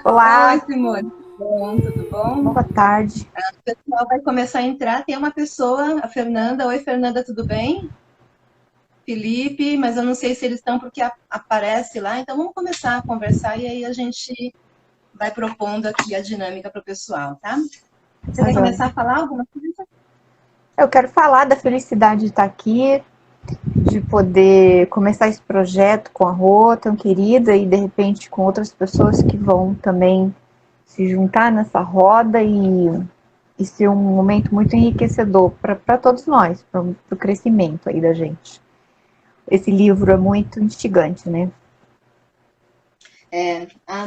Olá, Oi, Simone. Tudo bom? boa tarde. O pessoal vai começar a entrar. Tem uma pessoa, a Fernanda. Oi, Fernanda, tudo bem? Felipe, mas eu não sei se eles estão porque aparece lá. Então vamos começar a conversar e aí a gente vai propondo aqui a dinâmica para o pessoal, tá? Você Tá quer joia. começar a falar alguma coisa? Eu quero falar da felicidade de estar aqui, de poder começar esse projeto com a Rô, tão querida, e de repente com outras pessoas que vão também se juntar nessa roda e ser um momento muito enriquecedor para todos nós, para o crescimento aí da gente. Esse livro é muito instigante, né?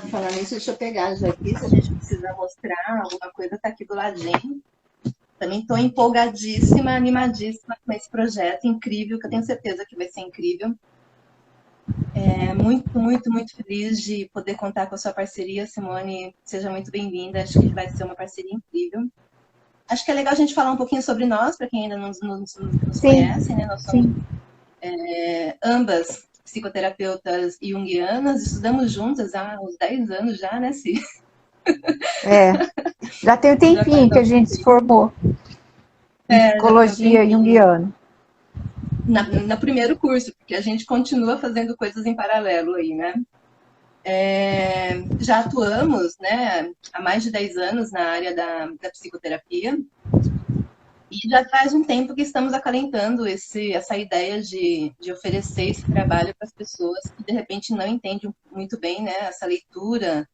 Falando nisso, deixa eu pegar já aqui, se a gente precisa mostrar alguma coisa, tá aqui do ladinho. Também estou empolgadíssima, animadíssima com esse projeto incrível, que eu tenho certeza que vai ser incrível. Muito, muito, muito feliz de poder contar com a sua parceria, Simone. Seja muito bem-vinda. Acho que vai ser uma parceria incrível. Acho que é legal a gente falar um pouquinho sobre nós, para quem ainda não nos Sim, conhece, né? Nós somos sim. ambas psicoterapeutas junguianas, estudamos juntas há uns 10 anos já, né, Si? É, já tem um Já faz tempinho que a algum gente se tempo. formou em Já tem um psicologia tempinho. junguiana. No primeiro curso, porque a gente continua fazendo coisas em paralelo aí, né? Já atuamos, né, há mais de 10 anos na área da psicoterapia e já faz um tempo que estamos acalentando essa ideia de oferecer esse trabalho para as pessoas que de repente não entendem muito bem, né, essa leitura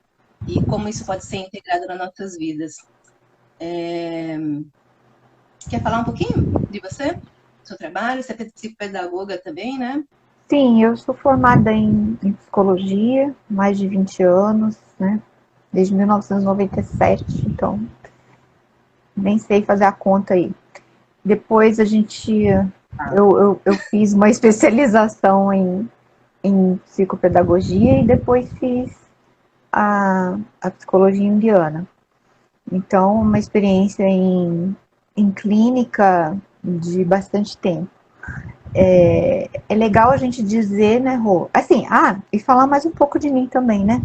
e como isso pode ser integrado nas nossas vidas. Quer falar um pouquinho de você? Do seu trabalho? Você é psicopedagoga também, né? Sim, eu sou formada em psicologia, mais de 20 anos, né? Desde 1997, então nem sei fazer a conta aí. Depois eu fiz uma especialização em psicopedagogia e depois fiz a psicologia indiana. Então, uma experiência em clínica de bastante tempo. É legal a gente dizer, né, Rô? Assim, e falar mais um pouco de mim também, né?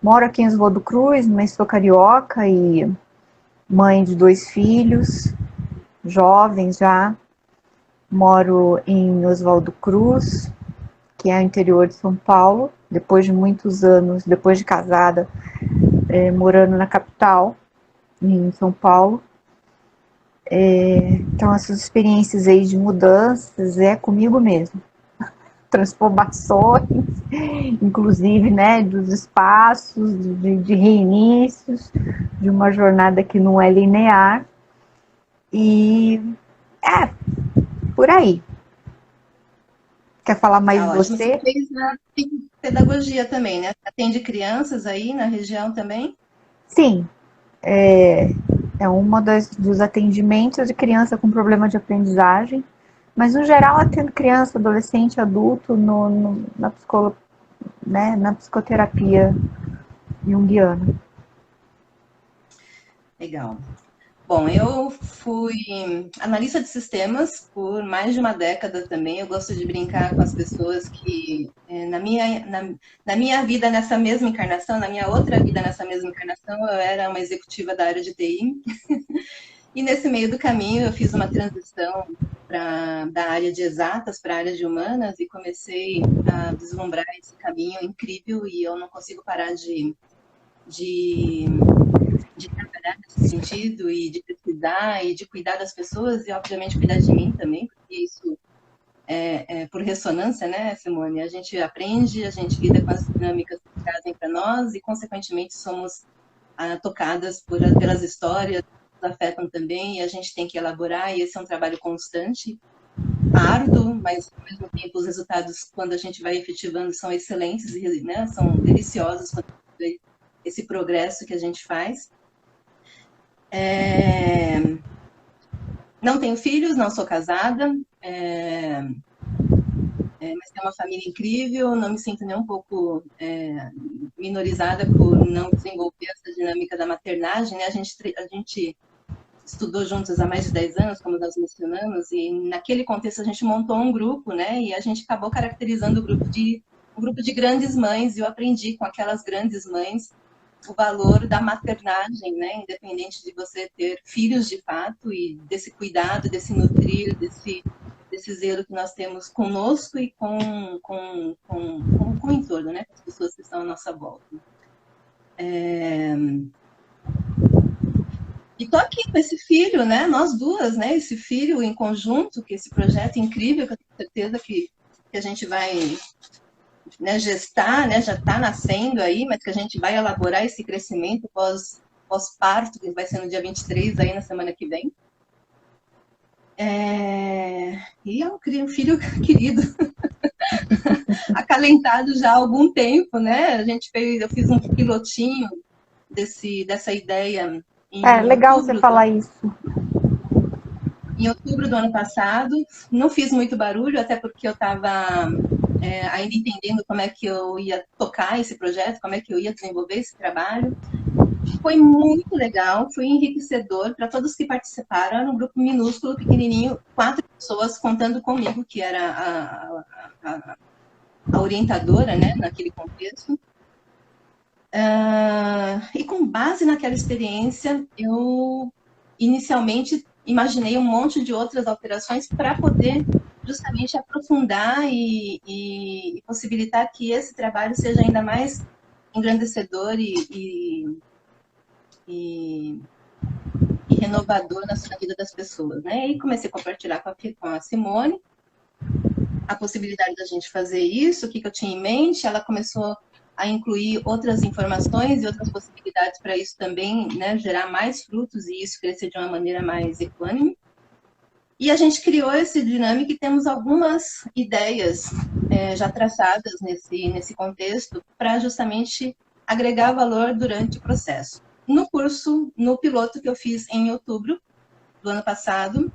Moro aqui em Oswaldo Cruz, mas sou carioca e mãe de 2 filhos, jovens já. Moro em Oswaldo Cruz, que é o interior de São Paulo, depois de muitos anos, depois de casada, morando na capital, em São Paulo. Então, essas experiências aí de mudanças é comigo mesmo. Transformações, inclusive, né, dos espaços, de reinícios, de uma jornada que não é linear. E é por aí. Quer falar mais de Tá ótimo. Você você? fez a pedagogia também, né? Atende crianças aí na região também? Sim, é uma dos atendimentos de criança com problema de aprendizagem, mas no geral atendo criança, adolescente, adulto na psicoterapia junguiana. Legal. Bom, eu fui analista de sistemas por mais de uma década também. Eu gosto de brincar com as pessoas que na minha vida nessa mesma encarnação, na minha outra vida nessa mesma encarnação, eu era uma executiva da área de TI. E nesse meio do caminho eu fiz uma transição da área de exatas para a área de humanas e comecei a vislumbrar esse caminho incrível e eu não consigo parar de, de trabalhar nesse sentido e de pesquisar e de cuidar das pessoas e, obviamente, cuidar de mim também, porque isso é por ressonância, né, Simone? A gente aprende, a gente lida com as dinâmicas que trazem para nós e, consequentemente, somos tocadas pelas histórias que nos afetam também e a gente tem que elaborar e esse é um trabalho constante, árduo, mas, ao mesmo tempo, os resultados, quando a gente vai efetivando, são excelentes, né, são deliciosos quando a gente vê esse progresso que a gente faz. Não tenho filhos, não sou casada, mas tenho uma família incrível, não me sinto nem um pouco minorizada por não desenvolver essa dinâmica da maternagem, né? A gente estudou juntos há mais de 10 anos, como nós mencionamos, e naquele contexto a gente montou um grupo, né? E a gente acabou caracterizando o grupo de um grupo de grandes mães, e eu aprendi com aquelas grandes mães o valor da maternagem, né? Independente de você ter filhos de fato e desse cuidado, desse nutrir, desse zelo que nós temos conosco e com o entorno, né? Com as pessoas que estão à nossa volta. E tô aqui com esse filho, né? Nós duas, né? Esse filho em conjunto, que esse projeto incrível, que eu tenho certeza que a gente vai, né, gestar, né? Já está nascendo aí, mas que a gente vai elaborar esse crescimento pós-parto, que vai ser no dia 23, aí na semana que vem. E é um filho querido, acalentado já há algum tempo, né? Eu fiz um pilotinho dessa ideia. Legal você falar isso. Em outubro do ano passado, não fiz muito barulho, até porque eu estava ainda entendendo como é que eu ia tocar esse projeto, como é que eu ia desenvolver esse trabalho. Foi muito legal, foi enriquecedor para todos que participaram. Era um grupo minúsculo, pequenininho, 4 pessoas contando comigo, que era a orientadora, né, naquele contexto. E com base naquela experiência, eu inicialmente imaginei um monte de outras alterações para poder justamente aprofundar e possibilitar que esse trabalho seja ainda mais engrandecedor e renovador na vida das pessoas, né? E comecei a compartilhar com a Simone a possibilidade da gente fazer isso, o que eu tinha em mente. Ela começou a incluir outras informações e outras possibilidades para isso também, né, gerar mais frutos e isso crescer de uma maneira mais equânime. E a gente criou esse dinâmico e temos algumas ideias já traçadas nesse contexto para justamente agregar valor durante o processo. No piloto que eu fiz em outubro do ano passado,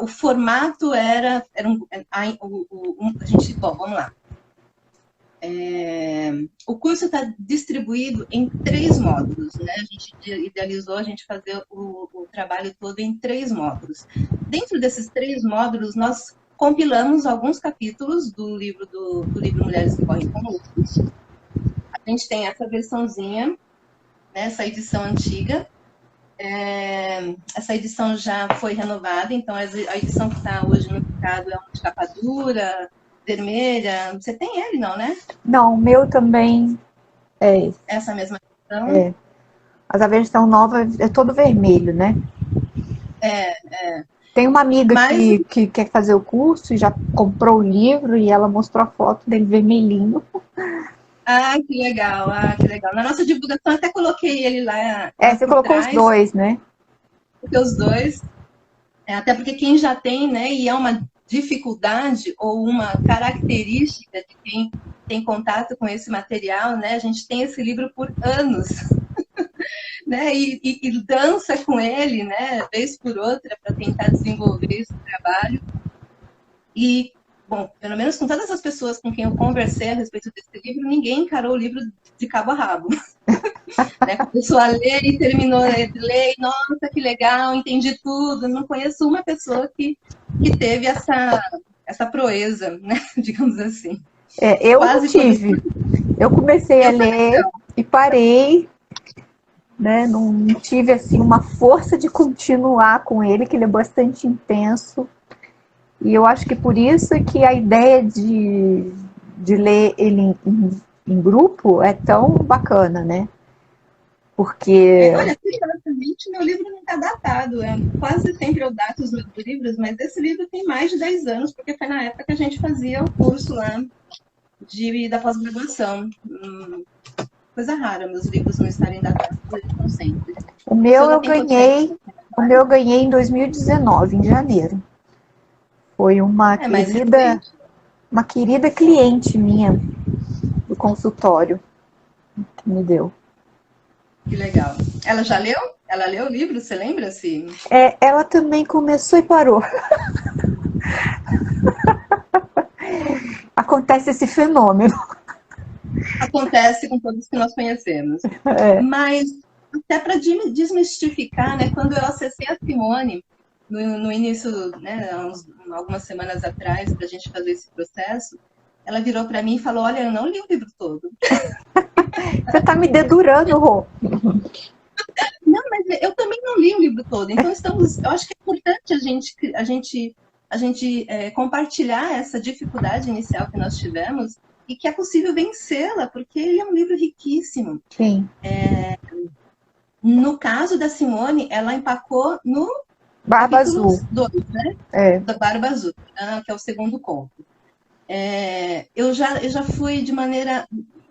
o formato vamos lá. O curso está distribuído em 3 módulos, né? A gente idealizou a gente fazer o trabalho todo em 3 módulos. Dentro desses 3 módulos, nós compilamos alguns capítulos do livro Mulheres que Correm Conosco. A gente tem essa versãozinha, né, essa edição antiga. Essa edição já foi renovada, então a edição que está hoje no mercado é uma de capa dura, vermelha. Você tem ele, não, né? Não, o meu também é esse. Essa mesma versão? Mas a versão nova é todo vermelho, né? Tem uma amiga que quer fazer o curso e já comprou o livro e ela mostrou a foto dele vermelhinho. Que legal, que legal. Na nossa divulgação até coloquei ele lá. Você colocou os 2, né? Porque os 2, até porque quem já tem, né, e é uma dificuldade ou uma característica de quem tem contato com esse material, né? A gente tem esse livro por anos, né? E dança com ele, né? Vez por outra para tentar desenvolver esse trabalho. E bom, pelo menos com todas as pessoas com quem eu conversei a respeito desse livro, ninguém encarou o livro de cabo a rabo. Né? A pessoa lê e terminou de ler, e, nossa, que legal, entendi tudo. Não conheço uma pessoa que teve essa proeza, né? Digamos assim. Eu não tive. Eu comecei a ler e parei, né? Não tive assim uma força de continuar com ele, que ele é bastante intenso. E eu acho que por isso que a ideia de ler ele em grupo é tão bacana, né? Porque... olha, curiosamente, meu livro não está datado. Quase sempre eu dato os meus livros, mas esse livro tem mais de 10 anos, porque foi na época que a gente fazia o curso lá da pós-graduação. Coisa rara, meus livros não estarem datados, eles estão sempre. O meu eu ganhei em 2019, em janeiro. Foi uma querida cliente minha do consultório que me deu. Que legal. Ela já leu? Ela leu o livro, você lembra? -se? Ela também começou e parou. Acontece esse fenômeno. Acontece com todos que nós conhecemos. Mas, até para desmistificar, né, quando eu acessei a Simone, no início, né, algumas semanas atrás, para a gente fazer esse processo, ela virou para mim e falou: olha, eu não li o livro todo. Você tá me dedurando, Rô. Não, mas eu também não li o livro todo, então eu acho que é importante a gente compartilhar essa dificuldade inicial que nós tivemos e que é possível vencê-la, porque ele é um livro riquíssimo. Sim. No caso da Simone, ela empacou no Barba capítulo Azul. 2, né? É. Da Barba Azul, que é o segundo conto. Eu já fui de maneira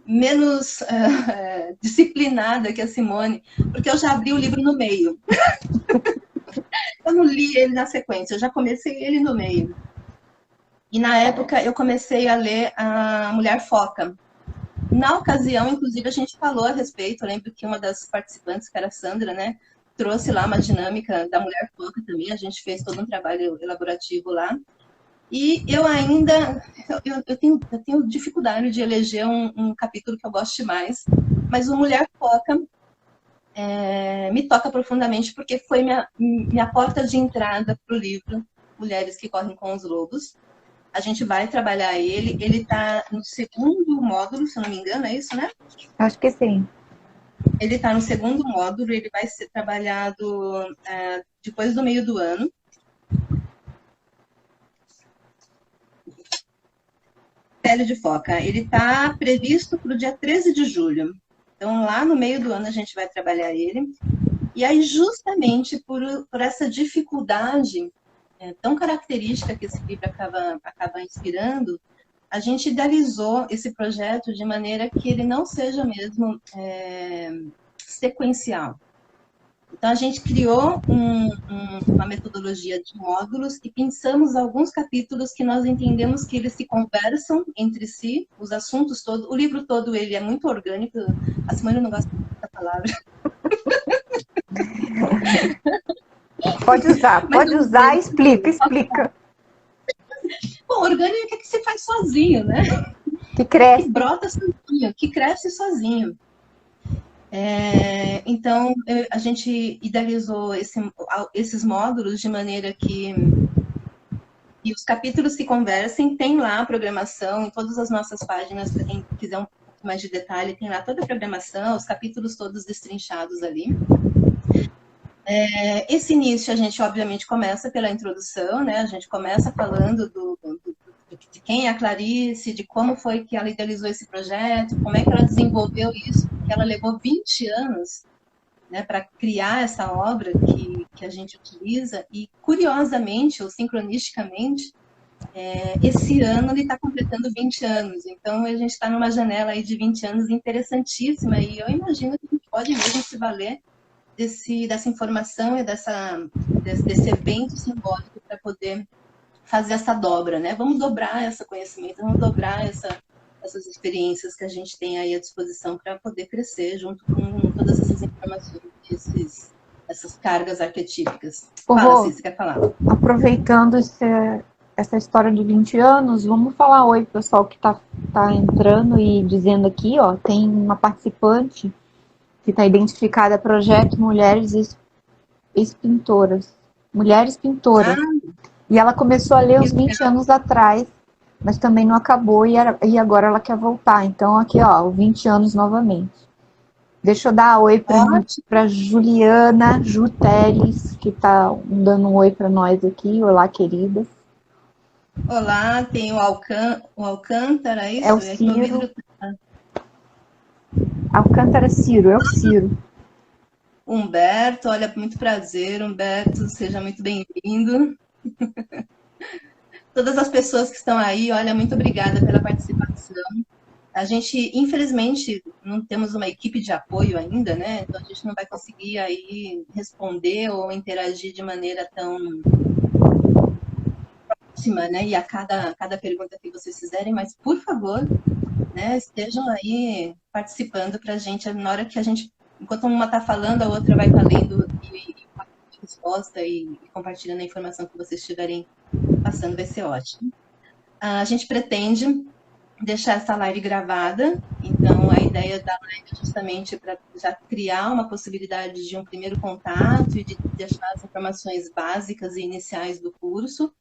menos disciplinada que a Simone, porque eu já abri o livro no meio. Eu não li ele na sequência, eu já comecei ele no meio. E na época eu comecei a ler a Mulher Foca. Na ocasião, inclusive, a gente falou a respeito, eu lembro que uma das participantes, que era a Sandra, né, trouxe lá uma dinâmica da Mulher Foca também, a gente fez todo um trabalho elaborativo lá. E eu ainda, eu tenho dificuldade de eleger um capítulo que eu goste mais, mas o Mulher Foca me toca profundamente, porque foi minha porta de entrada para o livro Mulheres que Correm com os Lobos. A gente vai trabalhar ele está no segundo módulo, se eu não me engano, é isso, né? Acho que sim. Ele está no segundo módulo, ele vai ser trabalhado depois do meio do ano. Pele de Foca, ele está previsto para o dia 13 de julho. Então, lá no meio do ano, a gente vai trabalhar ele. E aí, justamente por essa dificuldade tão característica que esse livro acaba inspirando, a gente idealizou esse projeto de maneira que ele não seja mesmo sequencial. Então, a gente criou uma metodologia de módulos e pensamos alguns capítulos que nós entendemos que eles se conversam entre si, os assuntos todos, o livro todo ele é muito orgânico, a Simone não gosta dessa palavra. Pode usar, explica. Bom, orgânico é que se faz sozinho, né? Que cresce. Que brota sozinho, que cresce sozinho. Então, a gente idealizou esses módulos de maneira que os capítulos se conversem, tem lá a programação, em todas as nossas páginas, para quem quiser um pouco mais de detalhe, tem lá toda a programação, os capítulos todos destrinchados ali. Esse início a gente, obviamente, começa pela introdução, né? A gente começa falando de quem é a Clarice, de como foi que ela idealizou esse projeto, como é que ela desenvolveu isso, porque ela levou 20 anos, né, para criar essa obra que a gente utiliza, e curiosamente, ou sincronisticamente, esse ano ele está completando 20 anos, então a gente está numa janela aí de 20 anos interessantíssima, e eu imagino que a gente pode mesmo se valer dessa informação e desse evento simbólico para poder fazer essa dobra, né? Vamos dobrar esse conhecimento, vamos dobrar essas experiências que a gente tem aí à disposição para poder crescer junto com todas essas informações, essas cargas arquetípicas. Fala, Cícera, você quer falar? Aproveitando essa história de 20 anos, vamos falar oi, pessoal que tá entrando e dizendo aqui, ó, tem uma participante que está identificada Projeto Mulheres Pintoras. Mulheres Pintoras. E ela começou a ler uns 20 anos atrás, mas também não acabou e agora ela quer voltar. Então aqui, ó, 20 anos novamente. Deixa eu dar oi para Juliana Juteles, que está dando um oi para nós aqui. Olá, queridas. Olá, tem o Alcântara, isso? É o Ciro. Alcântara Ciro, é o Ciro. Humberto, olha, muito prazer, Humberto, seja muito bem-vindo. Todas as pessoas que estão aí, olha, muito obrigada pela participação. A gente, infelizmente, não temos uma equipe de apoio ainda, né? Então a gente não vai conseguir aí responder ou interagir de maneira tão próxima, né? E a cada pergunta que vocês fizerem, mas por favor, né, estejam aí participando para a gente, na hora que a gente, enquanto uma está falando, a outra vai estar lendo e resposta e compartilhando a informação que vocês estiverem passando, vai ser ótimo. A gente pretende deixar essa live gravada, então a ideia da live é justamente para já criar uma possibilidade de um primeiro contato e de deixar as informações básicas e iniciais do curso.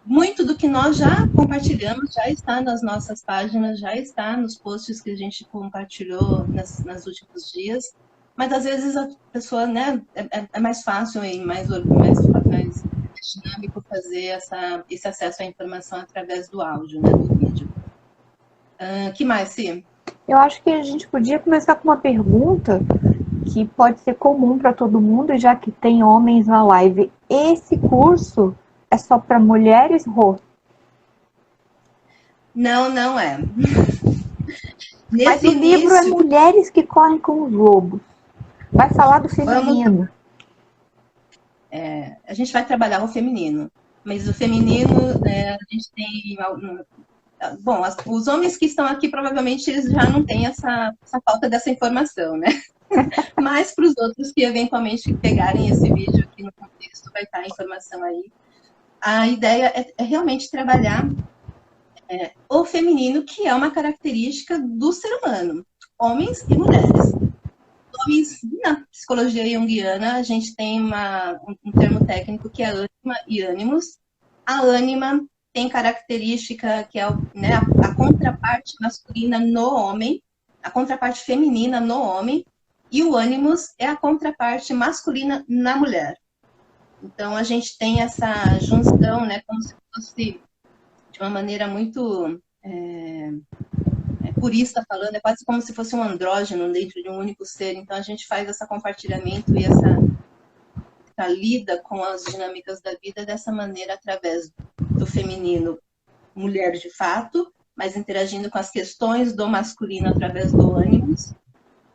muito do que nós já compartilhamos já está nas nossas páginas, já está nos posts que a gente compartilhou nas últimos dias, mas às vezes a pessoa, né, é mais fácil e mais dinâmico fazer esse acesso à informação através do áudio, né, do vídeo. Que mais, Sim? Eu acho que a gente podia começar com uma pergunta que pode ser comum para todo mundo, já que tem homens na live. Esse curso é só para mulheres, Rô? Não, não é. Mas o livro é Mulheres que Correm com os Lobos. Vai falar do feminino. A gente vai trabalhar o feminino, mas o feminino, a gente tem... Bom, os homens que estão aqui provavelmente eles já não têm essa falta dessa informação, né? Mas para os outros que eventualmente pegarem esse vídeo aqui no contexto, vai estar a informação aí. A ideia é realmente trabalhar o feminino, que é uma característica do ser humano, homens e mulheres. Homens, na psicologia junguiana, a gente tem um termo técnico que é ânima e ânimos. A ânima tem característica que é, né, a contraparte masculina no homem, a contraparte feminina no homem, e o ânimos é a contraparte masculina na mulher. Então, a gente tem essa junção, né, como se fosse, de uma maneira muito purista falando, é quase como se fosse um andrógeno dentro de um único ser. Então, a gente faz esse compartilhamento e essa lida com as dinâmicas da vida dessa maneira, através do feminino, mulher de fato, mas interagindo com as questões do masculino através do ânimos,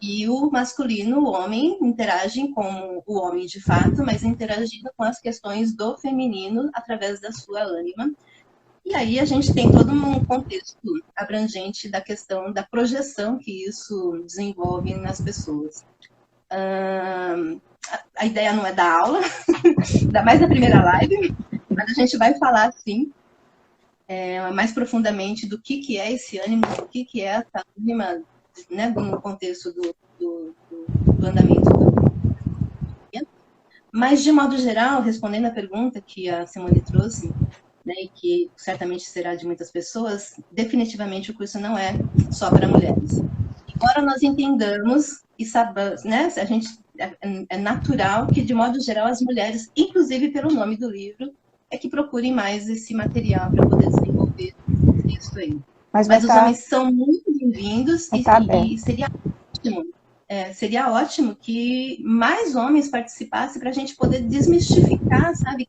e o masculino, o homem, interagem com o homem de fato, mas interagindo com as questões do feminino através da sua ânima. E aí a gente tem todo um contexto abrangente da questão da projeção que isso desenvolve nas pessoas. A ideia não é dar aula, ainda mais na primeira live, mas a gente vai falar, sim, mais profundamente do que é esse ânimo, do que é essa ânima, né, no contexto do andamento do... Mas, de modo geral, respondendo a pergunta que a Simone trouxe, né, e que certamente será de muitas pessoas, definitivamente o curso não é só para mulheres. Embora nós entendamos e saibamos, né, a gente, é natural que, de modo geral, as mulheres, inclusive pelo nome do livro, é que procurem mais esse material para poder desenvolver isso aí. Mas os homens são muito bem-vindos e seria ótimo que mais homens participassem para a gente poder desmistificar, sabe?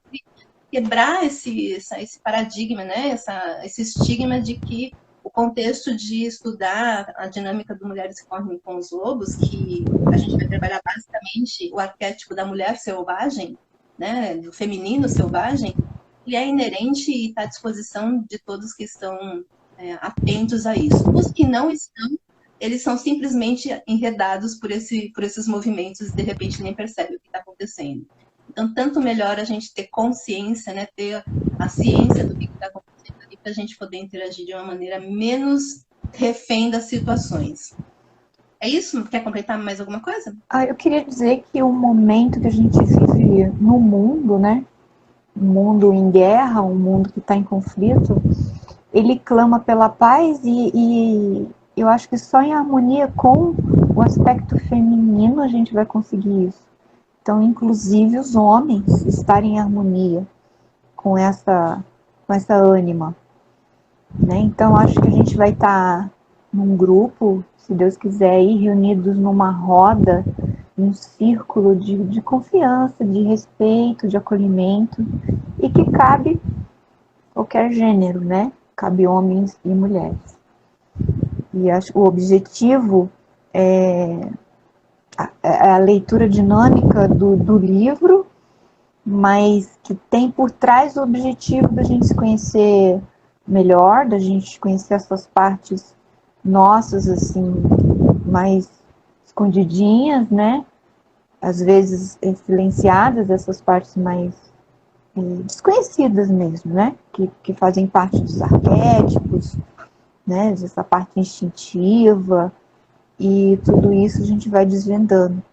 Quebrar esse paradigma, né? Esse estigma de que o contexto de estudar a dinâmica do Mulheres que Correm com os Lobos, que a gente vai trabalhar basicamente o arquétipo da mulher selvagem, né? Do feminino selvagem, ele é inerente e está à disposição de todos que estão atentos a isso. Os que não estão, eles são simplesmente enredados por esses movimentos e de repente nem percebem o que está acontecendo. Então, tanto melhor a gente ter consciência, né, ter a ciência do que está acontecendo ali, para a gente poder interagir de uma maneira menos refém das situações. É isso? Quer completar mais alguma coisa? Eu queria dizer que o momento que a gente vive no mundo, né, um mundo em guerra, um mundo que está em conflito, ele clama pela paz e eu acho que só em harmonia com o aspecto feminino a gente vai conseguir isso. Então, inclusive, os homens estarem em harmonia com essa ânima, né? Então, acho que a gente vai estar num grupo, se Deus quiser, aí, reunidos numa roda, num círculo de confiança, de respeito, de acolhimento, e que cabe qualquer gênero, né? Cabe homens e mulheres. E acho que o objetivo é a leitura dinâmica do livro, mas que tem por trás o objetivo da gente se conhecer melhor, da gente conhecer essas partes nossas, assim, mais escondidinhas, né? Às vezes silenciadas, essas partes mais desconhecidas mesmo, né? Que fazem parte dos arquétipos, né? Essa parte instintiva. E tudo isso a gente vai desvendando.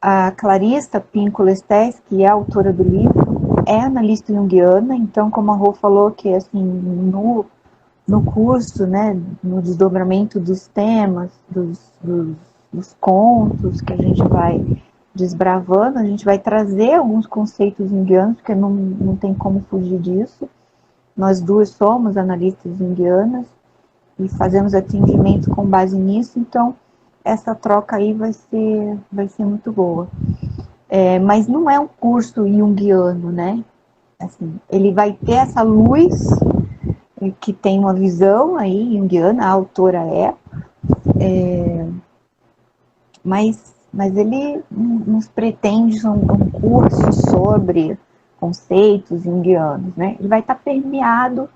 A Clarissa Pinkola Estés, que é a autora do livro, é analista junguiana, então, como a Rô falou, que assim, no curso, né, no desdobramento dos temas, dos contos que a gente vai desbravando, a gente vai trazer alguns conceitos junguianos, porque não tem como fugir disso. Nós duas somos analistas junguianas e fazemos atendimento com base nisso, então essa troca aí vai ser muito boa. Mas não é um curso junguiano, né? Assim, ele vai ter essa luz que tem uma visão aí junguiana, a autora mas ele nos pretende um curso sobre conceitos junguianos, né? Ele vai estar permeado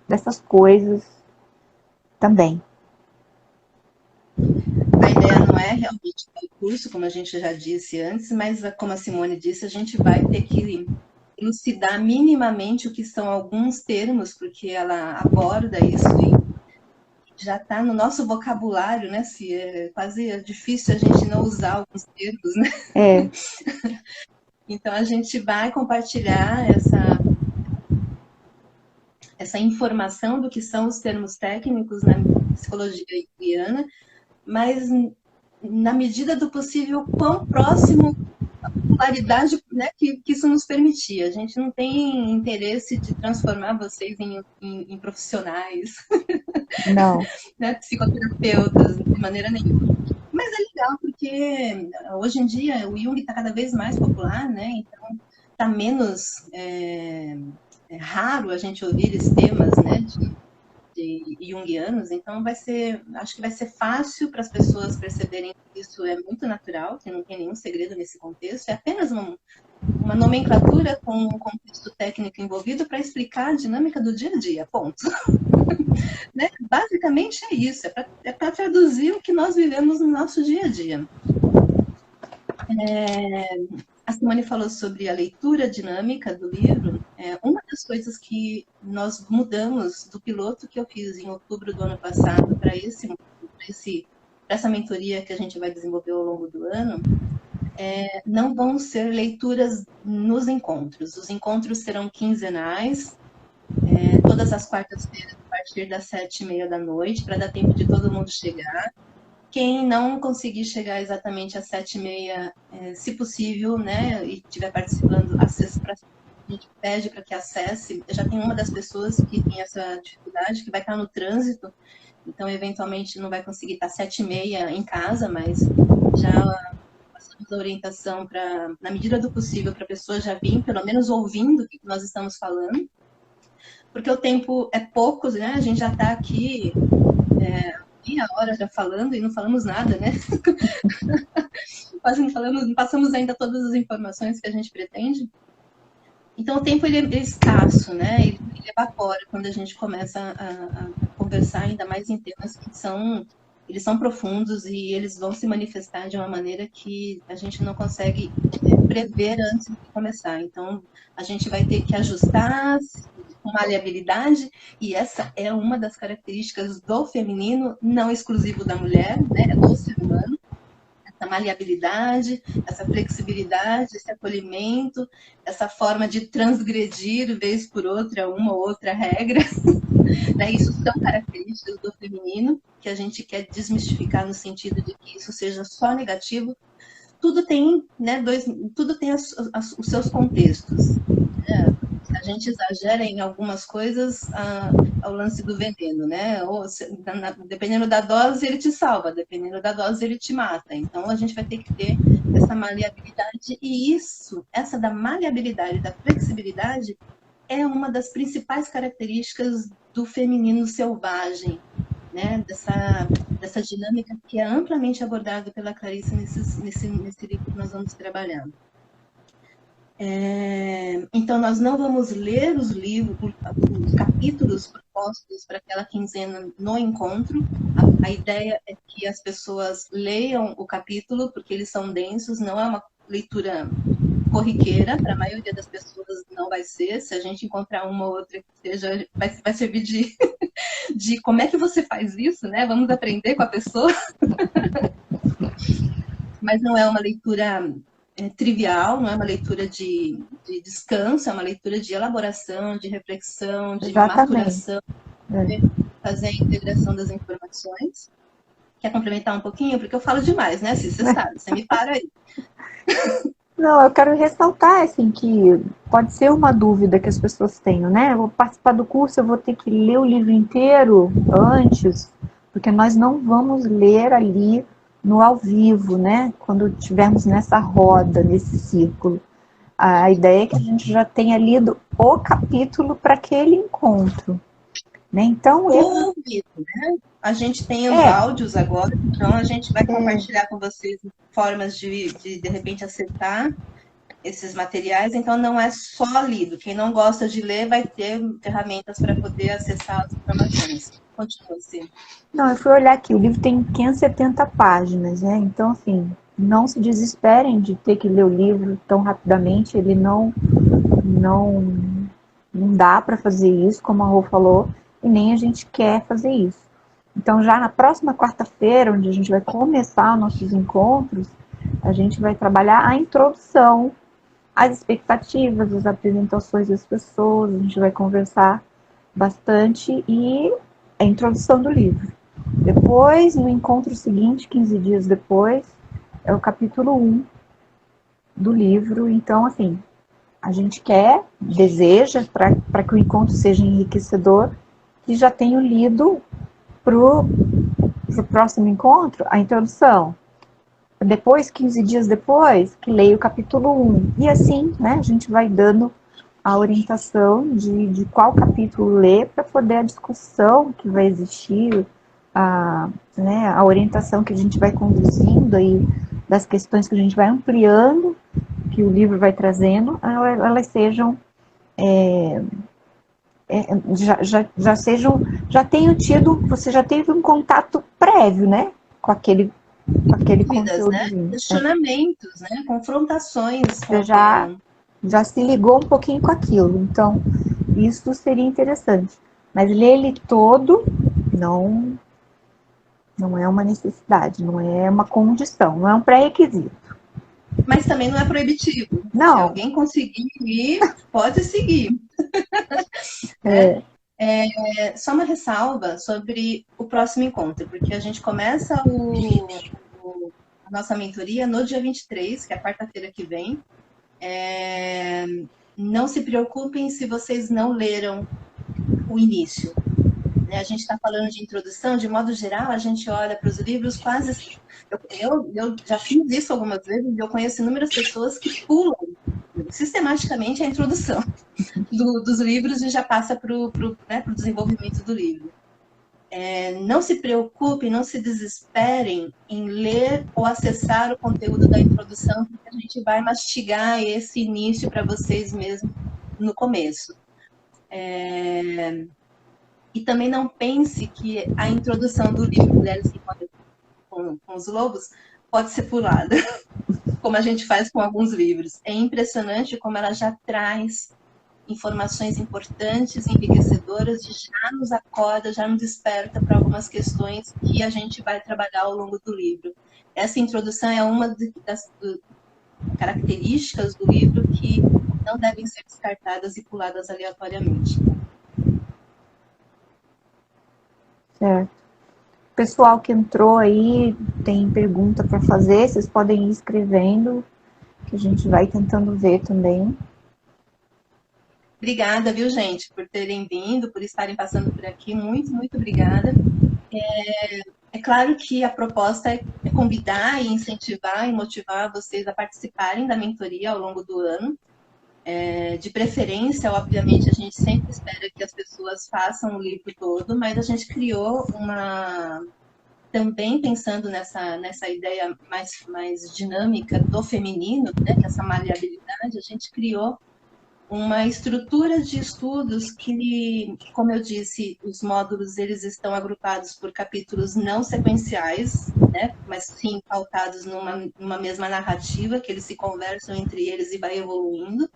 dessas coisas também. A ideia não é realmente o curso, como a gente já disse antes, mas como a Simone disse, a gente vai ter que elucidar minimamente o que são alguns termos, porque ela aborda isso e já está no nosso vocabulário, né? Se é quase difícil a gente não usar alguns termos, né? Então a gente vai compartilhar essa informação do que são os termos técnicos na psicologia junguiana, mas na medida do possível, quão próximo a popularidade, né, que isso nos permitia. A gente não tem interesse de transformar vocês em profissionais, não. Né, psicoterapeutas, de maneira nenhuma. Mas é legal, porque hoje em dia o Jung está cada vez mais popular, né? Então está menos raro a gente ouvir esses temas, né, de junguianos, então acho que vai ser fácil para as pessoas perceberem que isso é muito natural, que não tem nenhum segredo nesse contexto, é apenas uma nomenclatura com um contexto técnico envolvido para explicar a dinâmica do dia a dia, ponto. Né? Basicamente é isso, é para traduzir o que nós vivemos no nosso dia a dia. A Simone falou sobre a leitura dinâmica do livro. Uma das coisas que nós mudamos do piloto que eu fiz em outubro do ano passado para essa mentoria que a gente vai desenvolver ao longo do ano, não vão ser leituras nos encontros. Os encontros serão quinzenais, todas as quartas-feiras, a partir das 7h30 da noite, para dar tempo de todo mundo chegar. Quem não conseguir chegar exatamente às 7h30, se possível, né, e estiver participando, a gente pede para que acesse. Eu já tenho uma das pessoas que tem essa dificuldade, que vai estar no trânsito, então, eventualmente, não vai conseguir estar às 7h30 em casa, mas já passamos a orientação na medida do possível, para a pessoa já vir, pelo menos ouvindo o que nós estamos falando, porque o tempo é pouco, né, a gente já está aqui... meia hora já falando e não falamos nada, né? Quase não passamos ainda todas as informações que a gente pretende. Então, o tempo ele é escasso, né? Ele evapora quando a gente começa a conversar ainda mais em temas que eles são profundos e eles vão se manifestar de uma maneira que a gente não consegue prever antes de começar. Então, a gente vai ter que ajustar com maleabilidade, e essa é uma das características do feminino, não exclusivo da mulher, né, do ser humano, essa maleabilidade, essa flexibilidade, esse acolhimento, essa forma de transgredir, vez por outra, uma ou outra regra, né, isso são características do feminino, que a gente quer desmistificar no sentido de que isso seja só negativo. Tudo tem, né, tudo tem os seus contextos, né? A gente exagera em algumas coisas ao lance do veneno, né? Ou, dependendo da dose, ele te salva, dependendo da dose, ele te mata. Então, a gente vai ter que ter essa maleabilidade, e essa da maleabilidade, da flexibilidade, é uma das principais características do feminino selvagem, né? Dessa dinâmica que é amplamente abordada pela Clarissa nesse livro que nós vamos trabalhar. Então, nós não vamos ler os capítulos propostos para aquela quinzena no encontro. A ideia é que as pessoas leiam o capítulo, porque eles são densos, não é uma leitura corriqueira, para a maioria das pessoas não vai ser. Se a gente encontrar uma ou outra que seja, vai servir de como é que você faz isso, né? Vamos aprender com a pessoa. Mas não é uma leitura trivial, não é uma leitura de descanso, é uma leitura de elaboração, de reflexão, de Exatamente. maturação, de fazer a integração das informações. Quer complementar um pouquinho? Porque eu falo demais, né, Cis? Você sabe, você me para aí. Não, eu quero ressaltar, assim, que pode ser uma dúvida que as pessoas tenham, né? Eu vou participar do curso, eu vou ter que ler o livro inteiro antes, porque nós não vamos ler ali no ao vivo, né? Quando estivermos nessa roda, nesse círculo. A ideia é que a gente já tenha lido o capítulo para aquele encontro, né? Então, o livro Ouvido, né? A gente tem os é, áudios agora, então a gente vai compartilhar com vocês formas de repente, acessar esses materiais. Então, não é só lido. Quem não gosta de ler vai ter ferramentas para poder acessar as informações. Continua, Sim. não, eu fui olhar aqui, o livro tem 570 páginas, né? Então, assim, não se desesperem de ter que ler o livro tão rapidamente, ele não, não dá para fazer isso, como a Rô falou, e nem a gente quer fazer isso. Então, já na próxima quarta-feira, onde a gente vai começar nossos encontros, a gente vai trabalhar a introdução, as expectativas, as apresentações das pessoas, a gente vai conversar bastante e a introdução do livro. Depois, no encontro seguinte, 15 dias depois, é o capítulo 1 do livro. Então, assim, a gente quer, deseja, para que o encontro seja enriquecedor, que já tenha lido para o próximo encontro a introdução. Depois, 15 dias depois, que leia o capítulo 1. E assim, né, a gente vai dando a orientação de qual capítulo ler para poder a discussão que vai existir, né, a orientação que a gente vai conduzindo aí, das questões que a gente vai ampliando, que o livro vai trazendo, elas sejam já sejam, já tenham tido, você já teve um contato prévio, né, com aquele Dúvidas, né? conteúdozinho. Questionamentos, né? Confrontações com Você o tema. já se ligou um pouquinho com aquilo, então isso seria interessante. Mas ler ele todo não, não é uma necessidade, não é uma condição, não é um pré-requisito. Mas também não é proibitivo. Se Não, alguém conseguir ir, pode seguir. Né? Só uma ressalva sobre o próximo encontro, porque a gente começa a nossa mentoria no dia 23, que é a quarta-feira que vem. Não se preocupem se vocês não leram o início. Né? A gente está falando de introdução, de modo geral, a gente olha para os livros quase. Eu já fiz isso algumas vezes e eu conheço inúmeras pessoas que pulam sistematicamente a introdução dos livros e já passa para o desenvolvimento do livro. Não se preocupem, não se desesperem em ler ou acessar o conteúdo da introdução, porque a gente vai mastigar esse início para vocês mesmos no começo. E também não pense que a introdução do livro Mulheres que Podem com os Lobos pode ser pulada, como a gente faz com alguns livros. É impressionante como ela já traz informações importantes, enriquecedoras, e já nos acorda, já nos desperta para algumas questões que a gente vai trabalhar ao longo do livro. Essa introdução é uma das características do livro que não devem ser descartadas e puladas aleatoriamente. certo. O pessoal que entrou aí tem pergunta para fazer, vocês podem ir escrevendo, que a gente vai tentando ver também. Obrigada, viu, gente, por terem vindo, por estarem passando por aqui. Muito, muito obrigada. É claro que a proposta é convidar e incentivar e motivar vocês a participarem da mentoria ao longo do ano. De preferência, obviamente, a gente sempre espera que as pessoas façam o livro todo, mas a gente criou também pensando nessa ideia mais dinâmica do feminino, né, essa maleabilidade, a gente criou uma estrutura de estudos que, como eu disse, os módulos eles estão agrupados por capítulos não sequenciais, né, mas sim pautados numa mesma narrativa, que eles se conversam entre eles e vai evoluindo.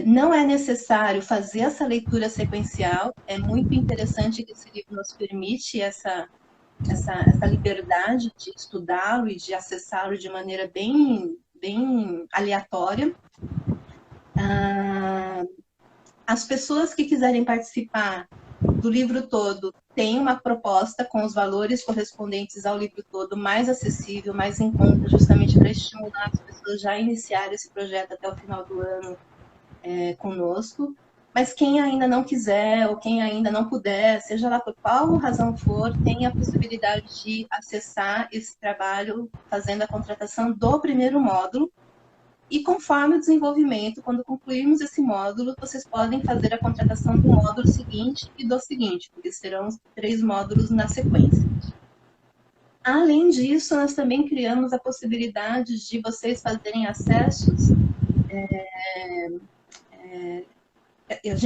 Não é necessário fazer essa leitura sequencial, é muito interessante que esse livro nos permite essa liberdade de estudá-lo e de acessá-lo de maneira bem bem aleatória. As pessoas que quiserem participar do livro todo têm uma proposta com os valores correspondentes ao livro todo mais acessível, mais em conta, justamente para estimular as pessoas já a iniciar esse projeto até o final do ano conosco. Mas quem ainda não quiser ou quem ainda não puder, seja lá por qual razão for, tem a possibilidade de acessar esse trabalho fazendo a contratação do primeiro módulo. E conforme o desenvolvimento, quando concluirmos esse módulo, vocês podem fazer a contratação do módulo seguinte e do seguinte, porque serão 3 módulos na sequência. Além disso, nós também criamos a possibilidade de vocês fazerem acessos.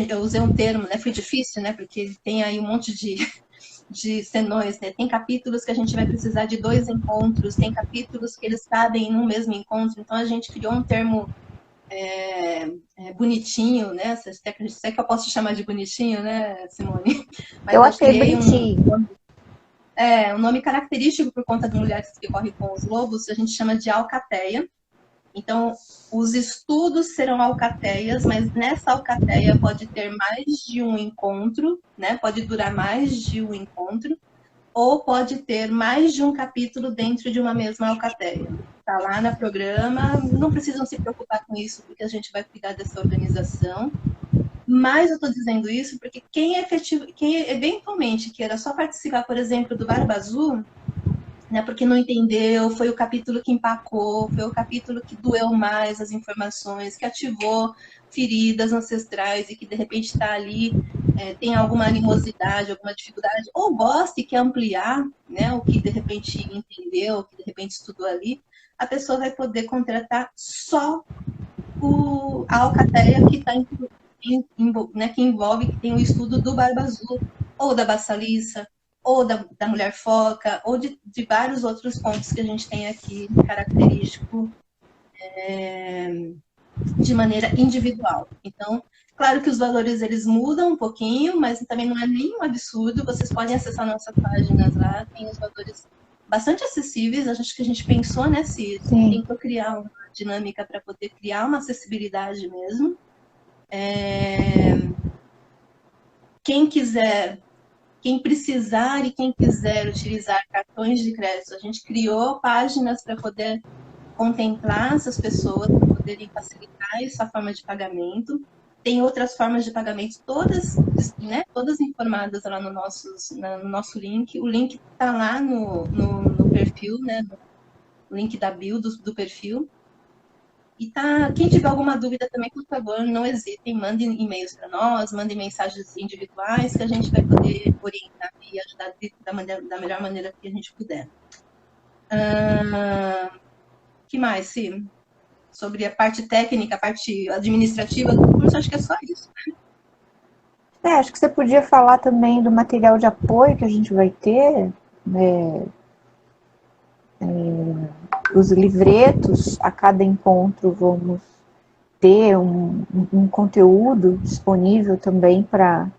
Eu usei um termo, né? Foi difícil, né? Porque tem aí um monte de senões, né? Tem capítulos que a gente vai precisar de 2 encontros, tem capítulos que eles cabem num mesmo encontro, então a gente criou um termo bonitinho, né? Se é que eu posso chamar de bonitinho, né, Simone? Mas eu achei bonitinho. Um nome característico por conta de mulheres que correm com os lobos, a gente chama de alcateia. Então, os estudos serão alcateias, mas nessa alcateia pode ter mais de um encontro, né? Pode durar mais de um encontro, ou pode ter mais de um capítulo dentro de uma mesma alcateia. Está lá no programa, não precisam se preocupar com isso, porque a gente vai cuidar dessa organização. Mas eu estou dizendo isso porque quem eventualmente queira só participar, por exemplo, do Barba Azul, né, porque não entendeu, foi o capítulo que empacou, foi o capítulo que doeu mais as informações, que ativou feridas ancestrais e que de repente está ali, tem alguma animosidade, alguma dificuldade, ou gosta e quer ampliar, né, o que de repente entendeu, o que de repente estudou ali, a pessoa vai poder contratar só a alcateia que está né, que envolve, que tem o estudo do Barba Azul, ou da Bassaliça, ou da mulher foca, ou de vários outros pontos que a gente tem aqui, característico, de maneira individual. Então, claro que os valores eles mudam um pouquinho, mas também não é nenhum absurdo. Vocês podem acessar nossas páginas lá, tem os valores bastante acessíveis. Acho que a gente pensou, né, Cid? Tentou criar uma dinâmica para poder criar uma acessibilidade mesmo. Quem quiser, quem precisar e quem quiser utilizar cartões de crédito, a gente criou páginas para poder contemplar essas pessoas, para poderem facilitar essa forma de pagamento. Tem outras formas de pagamento, todas, né, todas informadas lá no nosso link. O link está lá no perfil, né, no link da bio do perfil. E quem tiver alguma dúvida também, por favor, não hesitem, mandem e-mails para nós, mandem mensagens individuais que a gente vai poder orientar e ajudar da melhor maneira que a gente puder. Que mais, Sim? Sobre a parte técnica, a parte administrativa do curso, acho que é só isso, né? Acho que você podia falar também do material de apoio que a gente vai ter, os livretos. A cada encontro vamos ter um conteúdo disponível também para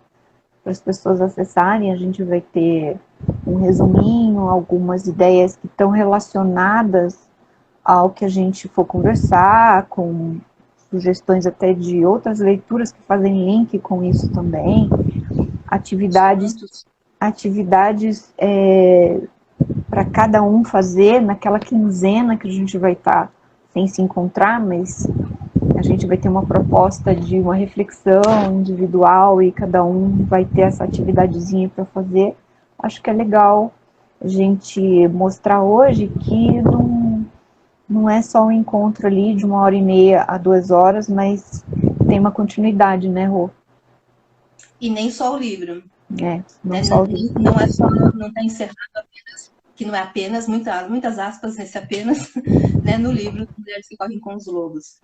as pessoas acessarem. A gente vai ter um resuminho, algumas ideias que estão relacionadas ao que a gente for conversar, com sugestões até de outras leituras que fazem link com isso também, atividades para cada um fazer naquela quinzena que a gente vai estar sem se encontrar, mas a gente vai ter uma proposta de uma reflexão individual e cada um vai ter essa atividadezinha para fazer. Acho que é legal a gente mostrar hoje que não é só um encontro ali de 1h30 a 2 horas, mas tem uma continuidade, né, Rô? E nem só o livro. Não só o livro. Não é só, não está encerrado apenas, que não é apenas, muitas aspas nesse apenas, né, no livro Mulheres que Correm com os Lobos.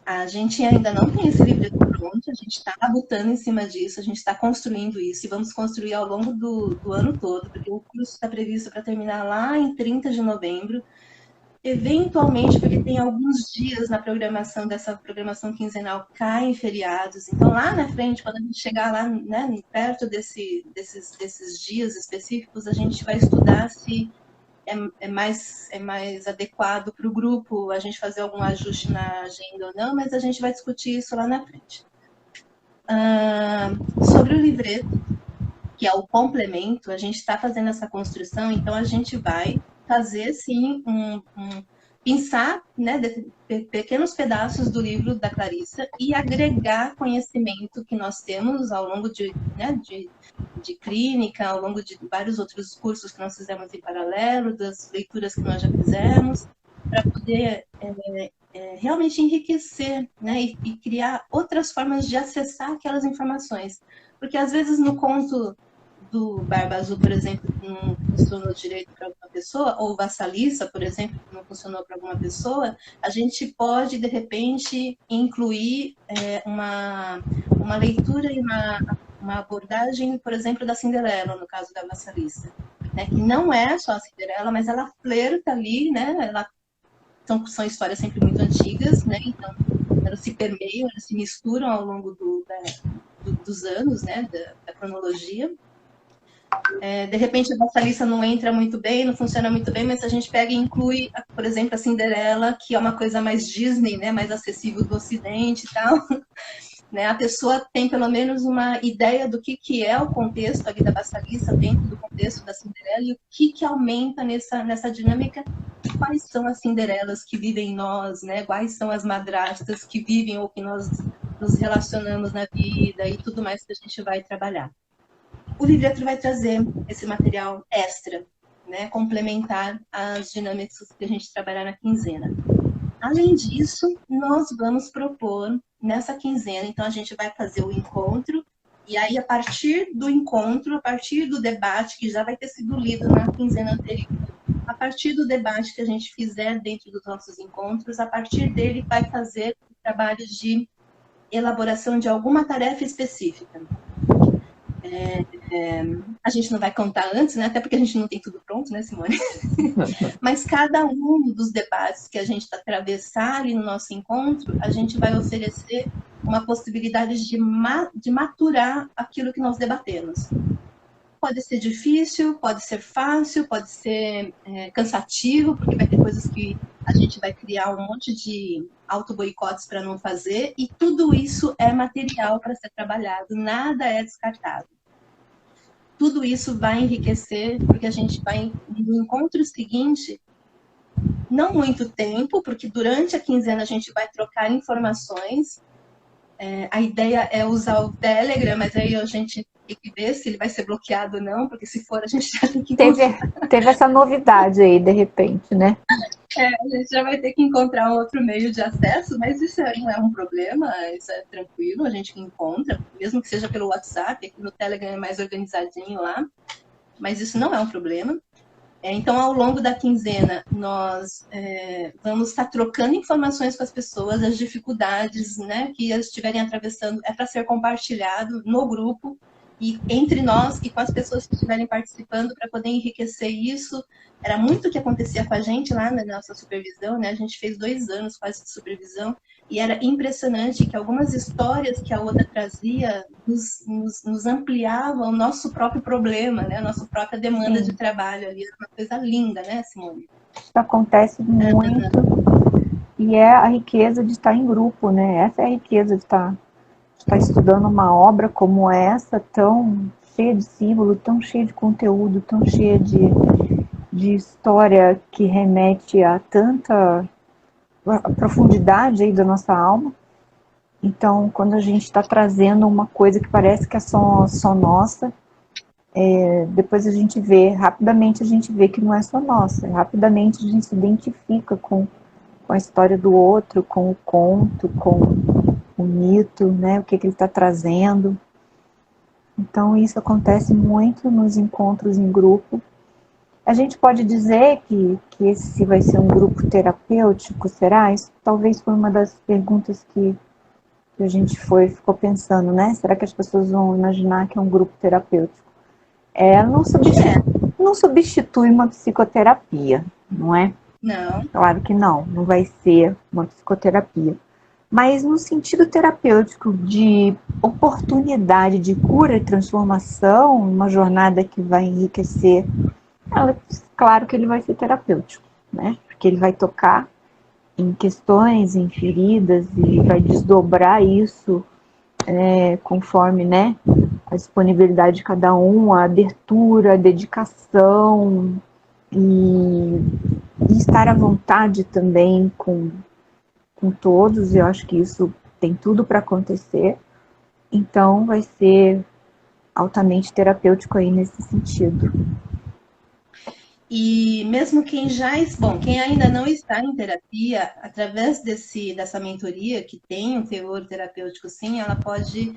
A gente ainda não tem esse livro pronto, a gente está labutando em cima disso, a gente está construindo isso e vamos construir ao longo do ano todo, porque o curso está previsto para terminar lá em 30 de novembro, eventualmente, porque tem alguns dias na programação dessa programação quinzenal caem feriados, então lá na frente, quando a gente chegar lá, né, perto desses dias específicos, a gente vai estudar se é mais adequado para o grupo a gente fazer algum ajuste na agenda ou não, mas a gente vai discutir isso lá na frente. Sobre o livreto, que é o complemento, a gente está fazendo essa construção, então a gente vai fazer, sim, pensar, né, pequenos pedaços do livro da Clarissa e agregar conhecimento que nós temos ao longo de clínica, ao longo de vários outros cursos que nós fizemos em paralelo, das leituras que nós já fizemos, para poder realmente enriquecer, né, e criar outras formas de acessar aquelas informações. Porque, às vezes, no conto do Barba Azul, por exemplo, que não funcionou direito para alguma pessoa, ou Vassalissa, por exemplo, que não funcionou para alguma pessoa, a gente pode, de repente, incluir uma leitura e uma abordagem, por exemplo, da Cinderela, no caso da Vassalissa, né, que não é só a Cinderela, mas ela flerta ali, né, são histórias sempre muito antigas, né, então elas se permeiam, elas se misturam ao longo dos anos, né, da cronologia. De repente a Vassalissa não entra muito bem, não funciona muito bem, mas a gente pega e inclui, por exemplo, a Cinderela, que é uma coisa mais Disney, né, mais acessível do Ocidente e tal, né, a pessoa tem pelo menos uma ideia do que é o contexto ali da Vassalissa dentro do contexto da Cinderela e o que aumenta nessa dinâmica. Quais são as Cinderelas que vivem em nós, né? Quais são as madrastas que vivem ou que nós nos relacionamos na vida e tudo mais que a gente vai trabalhar. O livreto vai trazer esse material extra, né? Complementar às dinâmicas que a gente trabalhar na quinzena. Além disso, nós vamos propor nessa quinzena, então a gente vai fazer o encontro, e aí a partir do encontro, a partir do debate que já vai ter sido lido na quinzena anterior, a partir do debate que a gente fizer dentro dos nossos encontros, a partir dele vai fazer o trabalho de elaboração de alguma tarefa específica. A gente não vai contar antes, né? Até porque a gente não tem tudo pronto, né, Simone? Mas cada um dos debates que a gente atravessar ali no nosso encontro, a gente vai oferecer uma possibilidade de maturar aquilo que nós debatemos. Pode ser difícil, pode ser fácil, pode ser cansativo, porque vai ter coisas que a gente vai criar um monte de auto-boicotes para não fazer, e tudo isso é material para ser trabalhado, nada é descartado. Tudo isso vai enriquecer, porque a gente vai, no encontro seguinte, não muito tempo, porque durante a quinzena a gente vai trocar informações. A ideia é usar o Telegram, mas aí a gente tem que ver se ele vai ser bloqueado ou não, porque se for a gente já tem que... Teve essa novidade aí, de repente, né? A gente já vai ter que encontrar um outro meio de acesso, mas isso aí não é um problema, isso é tranquilo, a gente encontra, mesmo que seja pelo WhatsApp, aqui no Telegram é mais organizadinho lá, mas isso não é um problema. Então, ao longo da quinzena, nós vamos estar trocando informações com as pessoas, as dificuldades, né, que elas estiverem atravessando, é para ser compartilhado no grupo, e entre nós e com as pessoas que estiverem participando, para poder enriquecer isso. Era muito o que acontecia com a gente lá na nossa supervisão, né? A gente fez 2 anos quase de supervisão, e era impressionante que algumas histórias que a outra trazia nos ampliavam o nosso próprio problema, né? A nossa própria demanda de trabalho ali. Era uma coisa linda, né, Simone? Isso acontece muito, e é a riqueza de estar em grupo, né? Essa é a riqueza de estar estudando uma obra como essa, tão cheia de símbolo, tão cheia de conteúdo, tão cheia de história, que remete a tanta profundidade aí da nossa alma. Então, quando a gente está trazendo uma coisa que parece que é só nossa, depois rapidamente a gente vê que não é só nossa, rapidamente a gente se identifica com a história do outro, com o conto, com o mito, né, o que ele está trazendo. Então, isso acontece muito nos encontros em grupo. A gente pode dizer que esse vai ser um grupo terapêutico, será? Isso talvez foi uma das perguntas que a gente ficou pensando, né? Será que as pessoas vão imaginar que é um grupo terapêutico? Não substitui uma psicoterapia, não é? Não. Claro que não vai ser uma psicoterapia. Mas no sentido terapêutico de oportunidade de cura e transformação, uma jornada que vai enriquecer, ela claro que ele vai ser terapêutico, né? Porque ele vai tocar em questões, em feridas, e vai desdobrar isso conforme, né, a disponibilidade de cada um, a abertura, a dedicação e estar à vontade também com todos. Eu acho que isso tem tudo para acontecer. Então vai ser altamente terapêutico aí nesse sentido. E mesmo quem ainda não está em terapia, através dessa mentoria, que tem um teor terapêutico sim, ela pode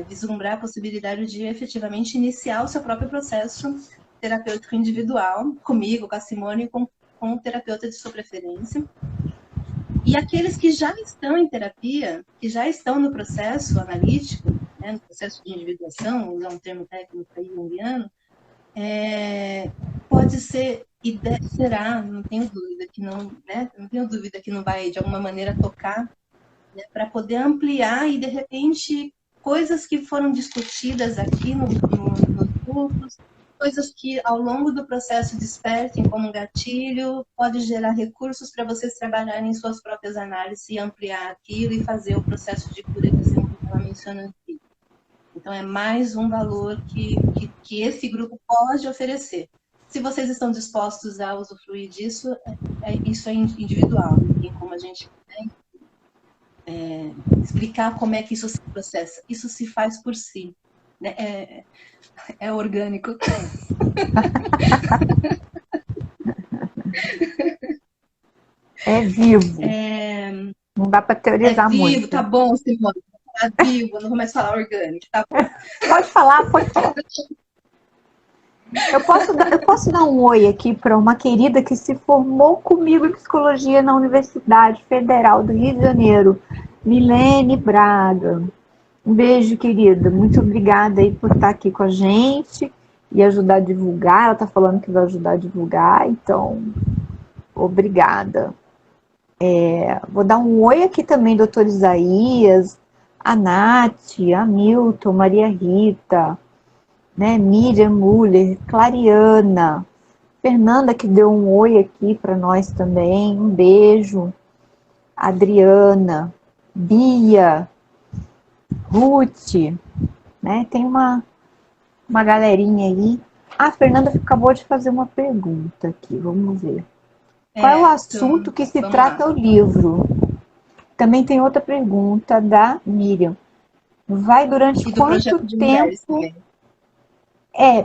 vislumbrar a possibilidade de efetivamente iniciar o seu próprio processo terapêutico individual, comigo, com a Simone, com o terapeuta de sua preferência. E aqueles que já estão em terapia, que já estão no processo analítico, né, no processo de individuação, vou usar um termo técnico aí, junguiano, pode ser e será, não tenho dúvida que não, né, não tenho dúvida que não vai de alguma maneira tocar, né, para poder ampliar e de repente coisas que foram discutidas aqui nos grupos, coisas que ao longo do processo despertem como um gatilho, pode gerar recursos para vocês trabalharem em suas próprias análises e ampliar aquilo e fazer o processo de cura que a Simone estava mencionando aqui. Então, é mais um valor que esse grupo pode oferecer. Se vocês estão dispostos a usufruir disso, isso é individual, não tem como a gente explicar como é que isso se processa. Isso se faz por si. Né? É orgânico. É vivo. Não dá para teorizar muito. É vivo, tá bom, Simone. Tá vivo, não vou mais falar orgânico, tá bom. Pode falar, pode falar. Eu posso dar um oi aqui para uma querida que se formou comigo em psicologia na Universidade Federal do Rio de Janeiro, Milene Braga. Um beijo, querida. Muito obrigada aí por estar aqui com a gente e ajudar a divulgar. Ela está falando que vai ajudar a divulgar, então, obrigada. Vou dar um oi aqui também, doutor Isaías, a Nath, a Milton, Maria Rita, né, Miriam Muller, Clariana, Fernanda, que deu um oi aqui para nós também, um beijo, Adriana, Bia, Ruth, né, tem uma galerinha aí. A Fernanda acabou de fazer uma pergunta aqui, vamos ver. Qual é o assunto que se trata o livro? Também tem outra pergunta da Miriam. Vai durante quanto tempo?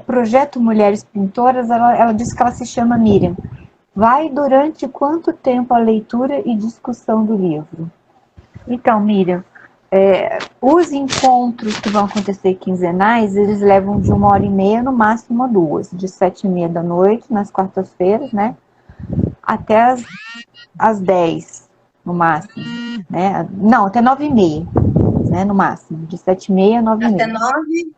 Projeto Mulheres Pintoras, ela disse que ela se chama Miriam. Vai durante quanto tempo a leitura e discussão do livro? Então, Miriam, os encontros que vão acontecer quinzenais, eles levam de 1h30, no máximo 2, de 7h30 da noite, nas quartas-feiras, né? Até as 10, no máximo. Né? Não, até 9h30, né? No máximo, de 7h30 a 9h30. Até 9,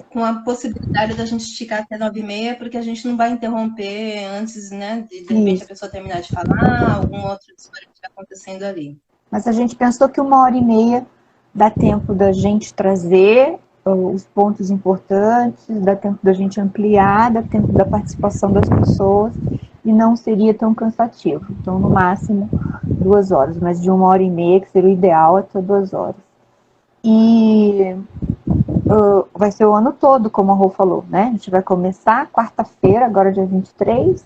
com a possibilidade da gente esticar até 9h30, porque a gente não vai interromper antes, né? De repente a pessoa terminar de falar, algum outro história que estiver acontecendo ali. Mas a gente pensou que 1h30 dá tempo da gente trazer os pontos importantes, dá tempo da gente ampliar, dá tempo da participação das pessoas e não seria tão cansativo. Então, no máximo, 2 horas, mas de 1h30, que seria o ideal, até 2 horas. E vai ser o ano todo, como a Rô falou, né? A gente vai começar quarta-feira, agora dia 23,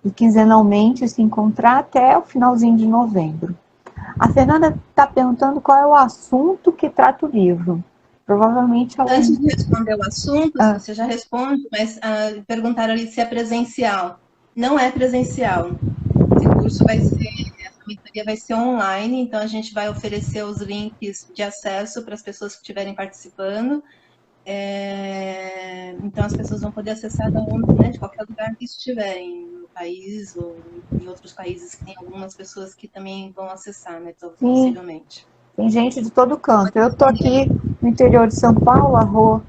e quinzenalmente se encontrar até o finalzinho de novembro. A Fernanda está perguntando qual é o assunto que trata o livro. Provavelmente... Antes de responder o assunto, você já responde, mas perguntaram ali se é presencial. Não é presencial. Esse curso essa mentoria vai ser online, então a gente vai oferecer os links de acesso para as pessoas que estiverem participando. Então as pessoas vão poder acessar de qualquer lugar que estiverem no país ou em outros países, que tem algumas pessoas que também vão acessar, né, possivelmente. Tem gente de todo canto. Eu tô aqui no interior de São Paulo, a Rô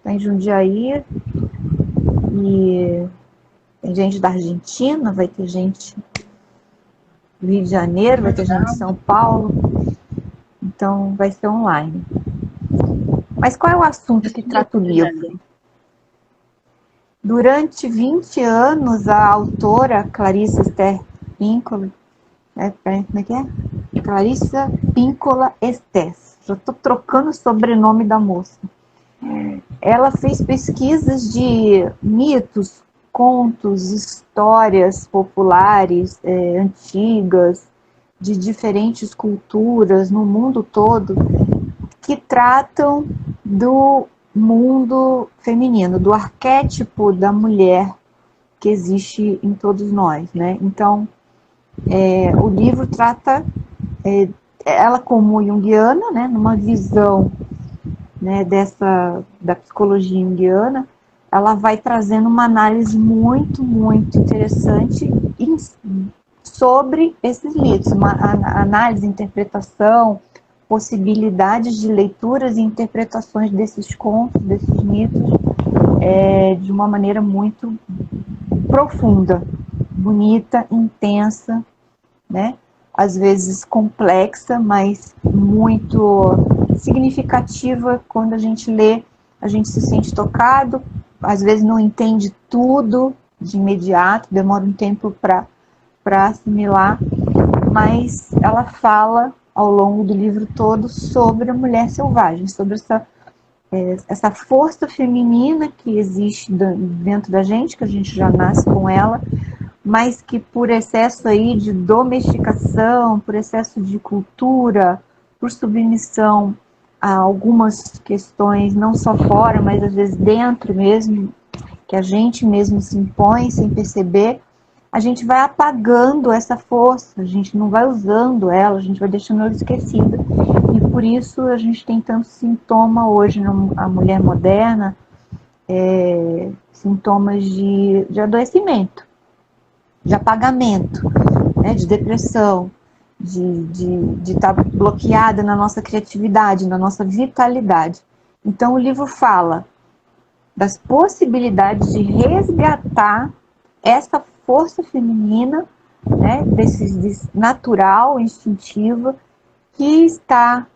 tá em Jundiaí, e tem gente da Argentina, vai ter gente do Rio de Janeiro, vai ter gente de São Paulo. Então vai ser online. Mas qual é o assunto que trata o livro? Durante 20 anos, a autora Clarissa Esther Píncola, como é que é? Clarissa Píncola Estés, já estou trocando o sobrenome da moça. Ela fez pesquisas de mitos, contos, histórias populares, antigas, de diferentes culturas no mundo todo, que tratam do mundo feminino, do arquétipo da mulher que existe em todos nós, né? Então, o livro trata ela como junguiana, né, numa visão, né, da psicologia junguiana, ela vai trazendo uma análise muito, muito interessante sobre esses mitos, uma análise, interpretação, possibilidades de leituras e interpretações desses contos, desses mitos, de uma maneira muito profunda, bonita, intensa, né? Às vezes complexa, mas muito significativa. Quando a gente lê, a gente se sente tocado, às vezes não entende tudo de imediato, demora um tempo para assimilar, mas ela fala ao longo do livro todo sobre a mulher selvagem, sobre essa força feminina que existe dentro da gente, que a gente já nasce com ela, mas que por excesso aí de domesticação, por excesso de cultura, por submissão a algumas questões, não só fora, mas às vezes dentro mesmo, que a gente mesmo se impõe sem perceber, a gente vai apagando essa força, a gente não vai usando ela, a gente vai deixando ela esquecida. E por isso a gente tem tanto sintoma hoje na mulher moderna, sintomas de adoecimento, de apagamento, né, de depressão, de estar bloqueada na nossa criatividade, na nossa vitalidade. Então o livro fala das possibilidades de resgatar essa força feminina, né, desse natural, instintiva, que está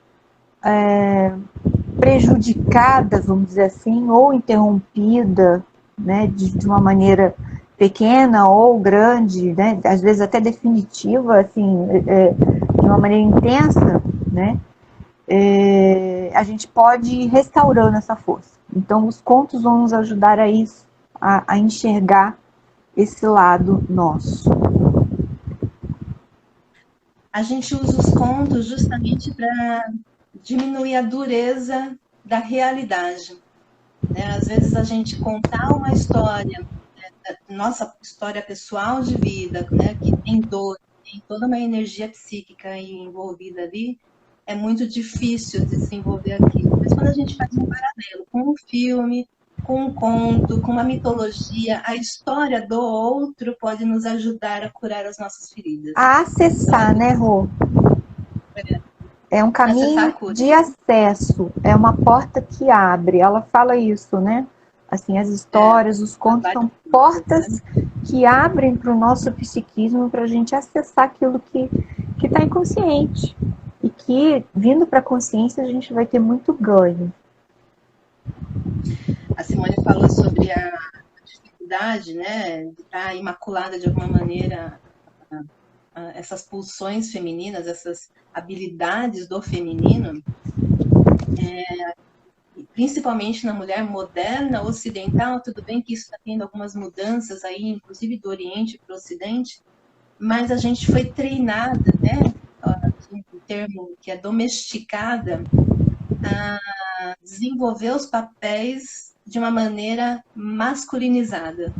prejudicada, vamos dizer assim, ou interrompida, né, de uma maneira pequena ou grande, né, às vezes até definitiva, assim, de uma maneira intensa, né, a gente pode ir restaurando essa força. Então, os contos vão nos ajudar a isso, a enxergar esse lado nosso. A gente usa os contos justamente para diminuir a dureza da realidade. Né? Às vezes a gente contar uma história, né, nossa história pessoal de vida, né, que tem dor, tem toda uma energia psíquica envolvida ali, é muito difícil desenvolver aquilo. Mas quando a gente faz um paralelo com um filme, com um conto, com uma mitologia, a história do outro pode nos ajudar a curar as nossas feridas. A acessar, então, né, Rô? É um caminho de acesso, é uma porta que abre. Ela fala isso, né? Assim, as histórias, os contos são portas que abrem para o nosso psiquismo, para a gente acessar aquilo que está inconsciente. E que, vindo para a consciência, a gente vai ter muito ganho. A Simone falou sobre a dificuldade, né, de estar imaculada de alguma maneira, essas pulsões femininas, essas habilidades do feminino, principalmente na mulher moderna, ocidental. Tudo bem que isso está tendo algumas mudanças aí, inclusive do Oriente para o Ocidente, mas a gente foi treinada, né, um termo que é domesticada, a desenvolver os papéis de uma maneira masculinizada.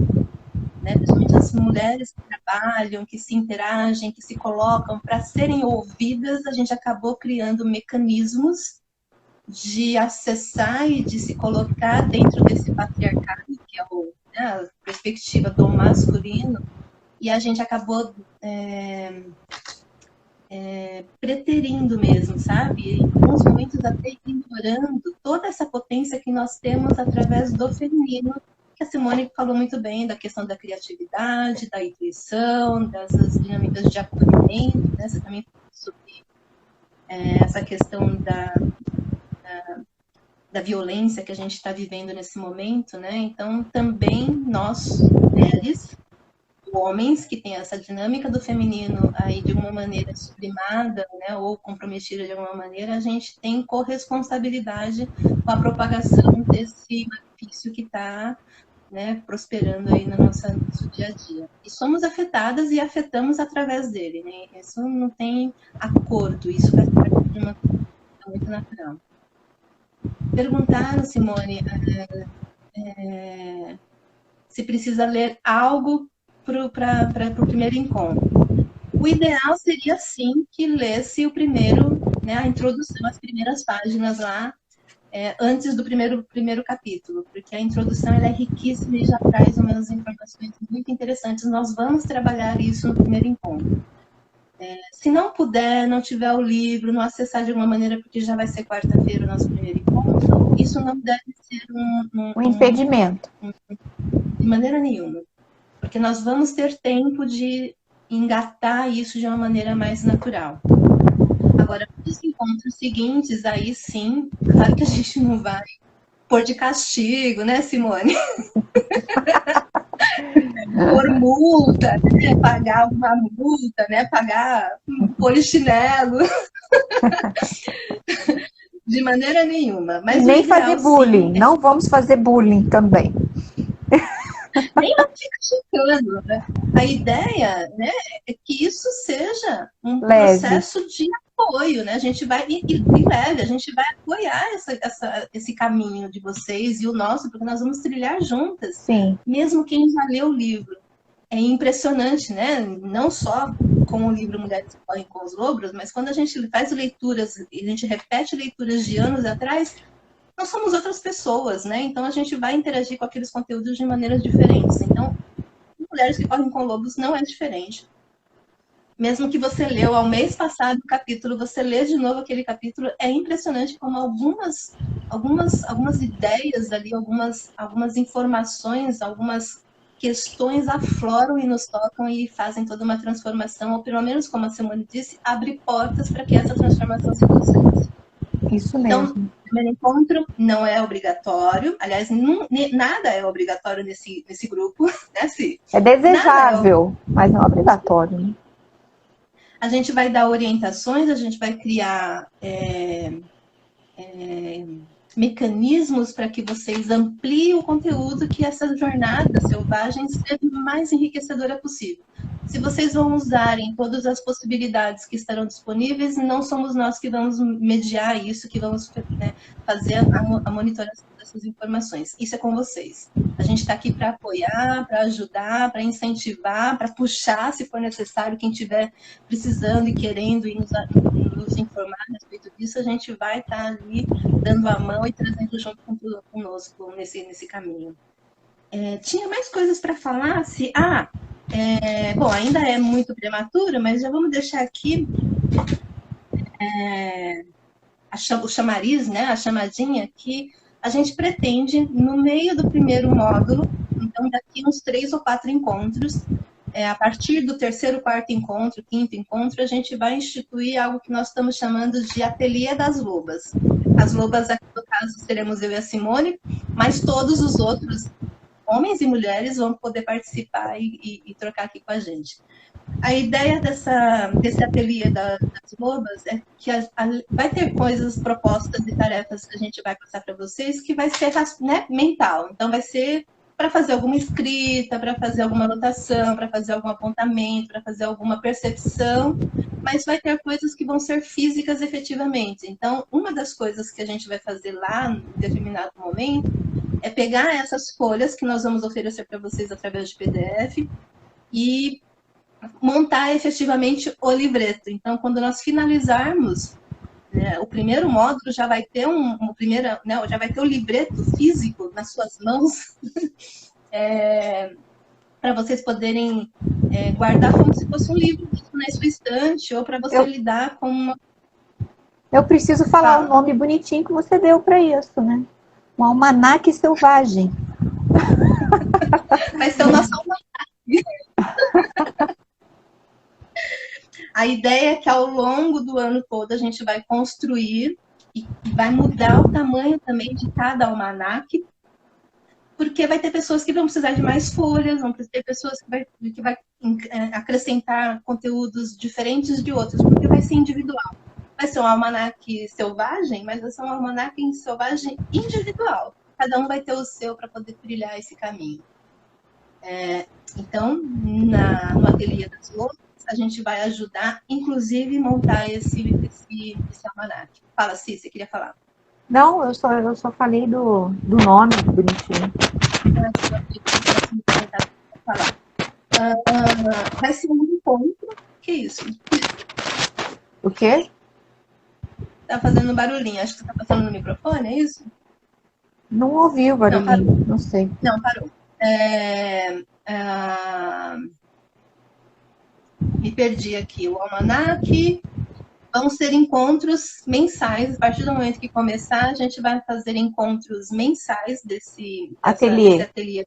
Né? Principalmente as mulheres que trabalham, que se interagem, que se colocam para serem ouvidas, a gente acabou criando mecanismos de acessar e de se colocar dentro desse patriarcado, que é a perspectiva do masculino, e a gente acabou preterindo mesmo, sabe? Em alguns momentos até ignorando toda essa potência que nós temos através do feminino, que a Simone falou muito bem da questão da criatividade, da intuição, dessas dinâmicas de acolhimento, né? Você também falou sobre essa questão da da violência que a gente está vivendo nesse momento, né? Então, também nós, mulheres, homens que têm essa dinâmica do feminino aí de alguma maneira sublimada, né, ou comprometida de alguma maneira, a gente tem corresponsabilidade com a propagação desse malefício que está, né, prosperando aí no nosso dia a dia. E somos afetadas e afetamos através dele, né? Isso não tem acordo, isso faz parte de uma coisa muito natural. Perguntaram, Simone, se precisa ler algo para o primeiro encontro. O ideal seria, sim, que lesse o primeiro, né, a introdução, as primeiras páginas lá, antes do primeiro capítulo, porque a introdução ela é riquíssima e já traz umas informações muito interessantes. Nós vamos trabalhar isso no primeiro encontro. Se não puder, não tiver o livro, não acessar de alguma maneira, porque já vai ser quarta-feira o nosso primeiro encontro, isso não deve ser um impedimento. De maneira nenhuma. Porque nós vamos ter tempo de engatar isso de uma maneira mais natural. Agora, para os encontros seguintes, aí sim, claro que a gente não vai pôr de castigo, né, Simone? Por multa, né? Pagar alguma multa, né? Pagar polichinelo. De maneira nenhuma. Mas nem fazer bullying, sim, não vamos fazer bullying também. Nem fica chocando, né? A ideia, né, é que isso seja um processo de apoio, né? A gente vai, e leve, a gente vai apoiar esse caminho de vocês e o nosso, porque nós vamos trilhar juntas. Sim. Mesmo quem já leu o livro. É impressionante, né? Não só com o livro Mulheres que Correm com os Lobos, mas quando a gente faz leituras, e a gente repete leituras de anos atrás, nós somos outras pessoas, né? Então a gente vai interagir com aqueles conteúdos de maneiras diferentes. Então, Mulheres que Correm com Lobos não é diferente. Mesmo que você leu ao mês passado o capítulo, você lê de novo aquele capítulo, é impressionante como algumas ideias ali, algumas informações, algumas questões afloram e nos tocam e fazem toda uma transformação, ou pelo menos, como a Simone disse, abre portas para que essa transformação se processe. Isso mesmo. Então, o primeiro encontro não é obrigatório. Aliás, nada é obrigatório nesse grupo, né, Ci? É desejável, mas não é obrigatório. Né? A gente vai dar orientações, a gente vai criar mecanismos para que vocês ampliem o conteúdo, que essa jornada selvagem seja o mais enriquecedora possível. Se vocês vão usarem todas as possibilidades que estarão disponíveis, não somos nós que vamos mediar isso, que vamos, né, fazer a monitoração dessas informações. Isso é com vocês. A gente está aqui para apoiar, para ajudar, para incentivar, para puxar, se for necessário, quem estiver precisando e querendo e nos informar a respeito disso, a gente vai estar ali dando a mão e trazendo junto conosco nesse caminho. Tinha mais coisas para falar? Bom, ainda é muito prematuro, mas já vamos deixar aqui o chamariz, né, a chamadinha, que a gente pretende, no meio do primeiro módulo, então daqui uns 3 ou 4 encontros, a partir do terceiro, quarto encontro, quinto encontro, a gente vai instituir algo que nós estamos chamando de Ateliê das Lobas. As lobas, aqui no caso, seremos eu e a Simone, mas todos os outros homens e mulheres vão poder participar e trocar aqui com a gente. A ideia desse ateliê das lobas é que vai ter coisas, propostas e tarefas que a gente vai passar para vocês, que vai ser, né, mental. Então, vai ser para fazer alguma escrita, para fazer alguma anotação, para fazer algum apontamento, para fazer alguma percepção, mas vai ter coisas que vão ser físicas efetivamente. Então, uma das coisas que a gente vai fazer lá, em determinado momento, é pegar essas folhas que nós vamos oferecer para vocês através de PDF e montar efetivamente o livreto. Então, quando nós finalizarmos, né, o primeiro módulo, já vai ter já vai ter o livreto físico nas suas mãos, para vocês poderem guardar como se fosse um livro na sua estante, ou para você lidar com uma... Eu preciso falar o nome bonitinho que você deu para isso, né? Um almanaque selvagem. Vai ser o nosso almanaque. A ideia é que ao longo do ano todo a gente vai construir E vai mudar o tamanho também de cada almanaque, porque vai ter pessoas que vão precisar de mais folhas, vão ter pessoas que vai acrescentar conteúdos diferentes de outros, porque vai ser individual. Vai ser um almanaque selvagem, mas vai ser um almanaque selvagem individual. Cada um vai ter o seu para poder trilhar esse caminho. Então, no ateliê das loucas, a gente vai ajudar, inclusive, montar esse almanaque. Fala, Cí, você queria falar? Não, eu só falei do nome bonitinho. Vai ser um encontro. Que isso? O quê? Tá fazendo barulhinho. Acho que você tá passando no microfone, é isso? Não ouvi o barulhinho, não sei. Não, parou. Me perdi aqui. O almanaque. Vão ser encontros mensais. A partir do momento que começar, a gente vai fazer encontros mensais desse ateliê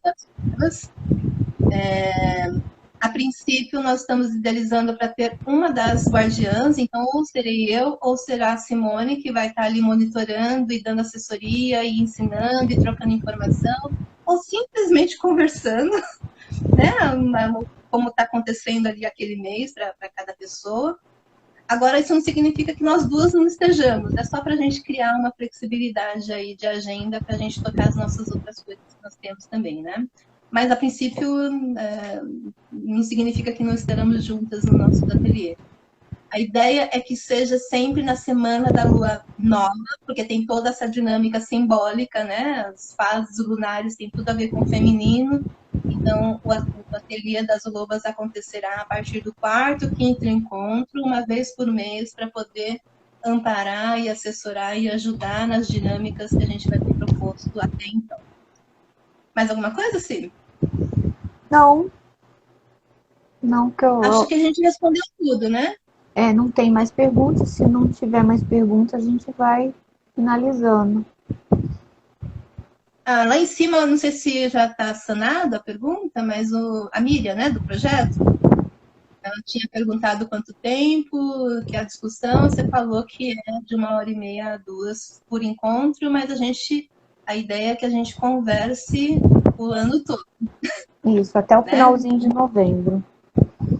das roupas. A princípio, nós estamos idealizando para ter uma das guardiãs, então ou serei eu ou será a Simone, que vai estar ali monitorando e dando assessoria e ensinando e trocando informação, ou simplesmente conversando, né? Como está acontecendo ali aquele mês para cada pessoa. Agora, isso não significa que nós duas não estejamos, é só para a gente criar uma flexibilidade aí de agenda para a gente tocar as nossas outras coisas que nós temos também, né? Mas, a princípio, não significa que não estaremos juntas no nosso ateliê. A ideia é que seja sempre na semana da lua nova, porque tem toda essa dinâmica simbólica, né? As fases lunares têm tudo a ver com o feminino. Então, o ateliê das lobas acontecerá a partir do 4º, 5º encontro, uma vez por mês, para poder amparar e assessorar e ajudar nas dinâmicas que a gente vai ter proposto até então. Mais alguma coisa, Cílio? Não. Não, que eu... Acho que a gente respondeu tudo, né? Não tem mais perguntas. Se não tiver mais perguntas, a gente vai finalizando. Lá em cima, não sei se já está sanada a pergunta, mas a Miriam, né, do projeto, ela tinha perguntado quanto tempo, que a discussão, você falou que é de 1h30 a 2 por encontro, mas a ideia é que a gente converse o ano todo. Isso, até o finalzinho de novembro.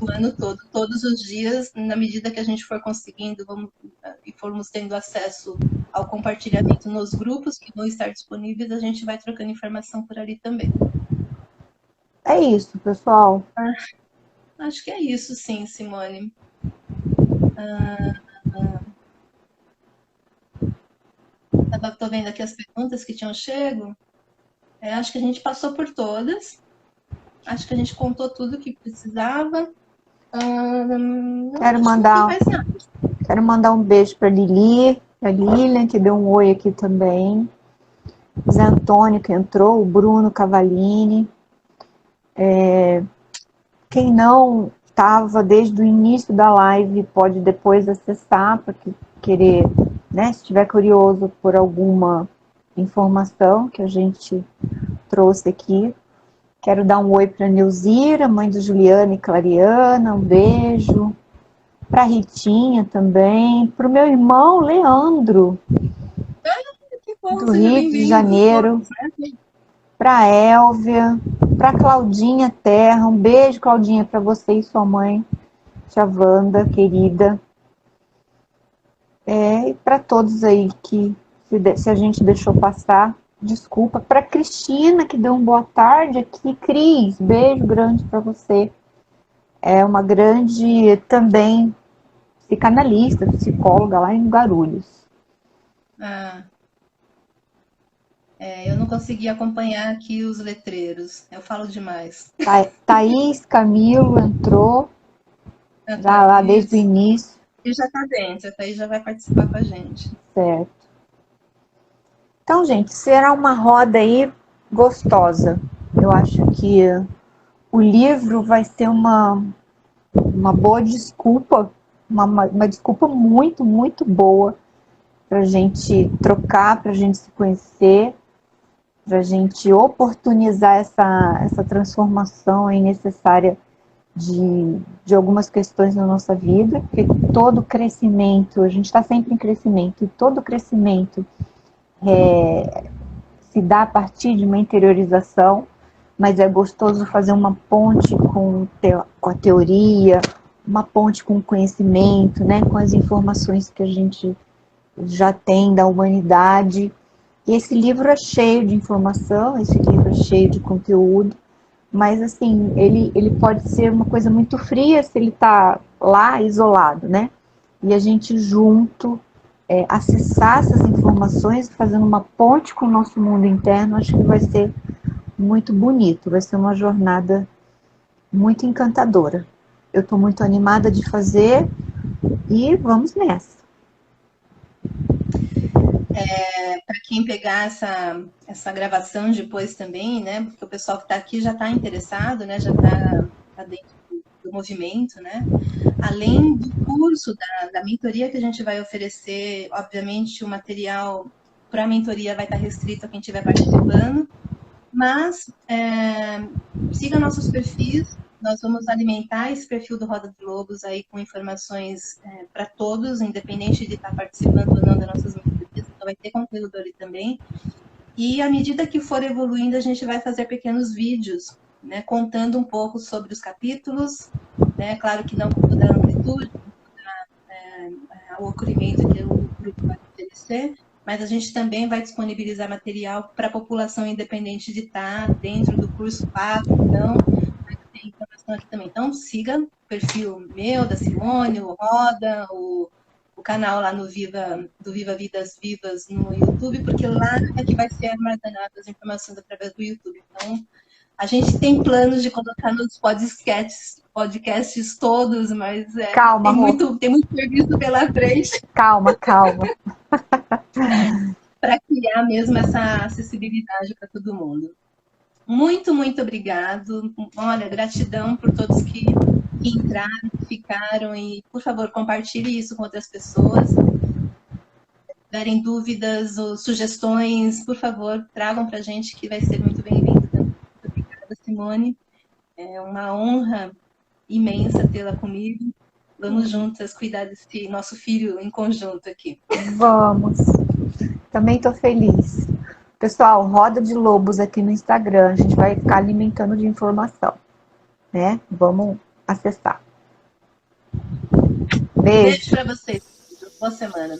O ano todo, todos os dias, na medida que a gente for conseguindo e formos tendo acesso ao compartilhamento nos grupos que vão estar disponíveis, a gente vai trocando informação por ali também. É isso, pessoal. Acho que é isso, sim, Simone. Estou vendo aqui as perguntas que tinham chego. Acho que a gente passou por todas. Acho que a gente contou tudo que precisava. Quero mandar um beijo para Lili, para Lilian, que deu um oi aqui também. Zé Antônio, que entrou, o Bruno Cavalini. Quem não estava desde o início da live pode depois acessar para querer, né, se estiver curioso por alguma informação que a gente trouxe aqui. Quero dar um oi para a Nilzira, mãe do Juliana e Clariana, um beijo. Para a Ritinha também. Para o meu irmão Leandro, do Rio de Janeiro. Para a Élvia, para a Claudinha Terra. Um beijo, Claudinha, para você e sua mãe, tia Wanda, querida. E para todos aí que, se a gente deixou passar, desculpa. Para Cristina, que deu uma boa tarde aqui. Cris, beijo grande para você. É uma grande também psicanalista, psicóloga lá em Guarulhos. Eu não consegui acompanhar aqui os letreiros. Eu falo demais. Thaís Camilo entrou já lá desde o início. E já está dentro, a Thaís já vai participar com a gente. Certo. Então, gente, será uma roda aí gostosa. Eu acho que o livro vai ser uma boa desculpa, uma desculpa muito, muito boa para a gente trocar, para a gente se conhecer, para a gente oportunizar essa transformação aí necessária de algumas questões na nossa vida, porque todo crescimento, a gente está sempre em crescimento, e todo crescimento se dá a partir de uma interiorização, mas é gostoso fazer uma ponte com a teoria, uma ponte com o conhecimento, né, com as informações que a gente já tem da humanidade. E esse livro é cheio de informação, esse livro é cheio de conteúdo, mas assim, ele pode ser uma coisa muito fria se ele está lá isolado, né? E a gente junto acessar essas informações, fazendo uma ponte com o nosso mundo interno, acho que vai ser muito bonito, vai ser uma jornada muito encantadora. Eu estou muito animada de fazer e vamos nessa. Para quem pegar essa gravação depois também, né? Porque o pessoal que está aqui já está interessado, né? Já está dentro do movimento, né? Além do curso, da mentoria que a gente vai oferecer, obviamente o material para a mentoria vai estar restrito a quem estiver participando, mas siga nossos perfis, nós vamos alimentar esse perfil do Roda de Lobos aí com informações para todos, independente de estar participando ou não das nossas mentorias, então vai ter conteúdo ali também. E à medida que for evoluindo, a gente vai fazer pequenos vídeos, né, contando um pouco sobre os capítulos, né, claro que não com toda a amplitude, o acolhimento que o grupo vai oferecer, mas a gente também vai disponibilizar material para a população independente de estar dentro do curso pago, então, vai ter informação aqui também. Então, siga o perfil meu, da Simone, o Roda, o canal lá no do Viva Vidas Vivas no YouTube, porque lá é que vai ser armazenado as informações através do YouTube. Então, a gente tem planos de colocar nos podcasts todos, mas calma, tem muito serviço pela frente. Calma. Para criar mesmo essa acessibilidade para todo mundo. Muito, muito obrigado. Olha, gratidão por todos que entraram, que ficaram e, por favor, compartilhe isso com outras pessoas. Se tiverem dúvidas ou sugestões, por favor, tragam para a gente que vai ser muito bem-vindo. Muito obrigada, Simone. É uma honra imensa tê-la comigo. Vamos juntas cuidar desse nosso filho em conjunto aqui. Vamos. Também estou feliz. Pessoal, Roda de Lobos aqui no Instagram. A gente vai ficar alimentando de informação, né? Vamos acessar. Beijo. Beijo para vocês. Boa semana.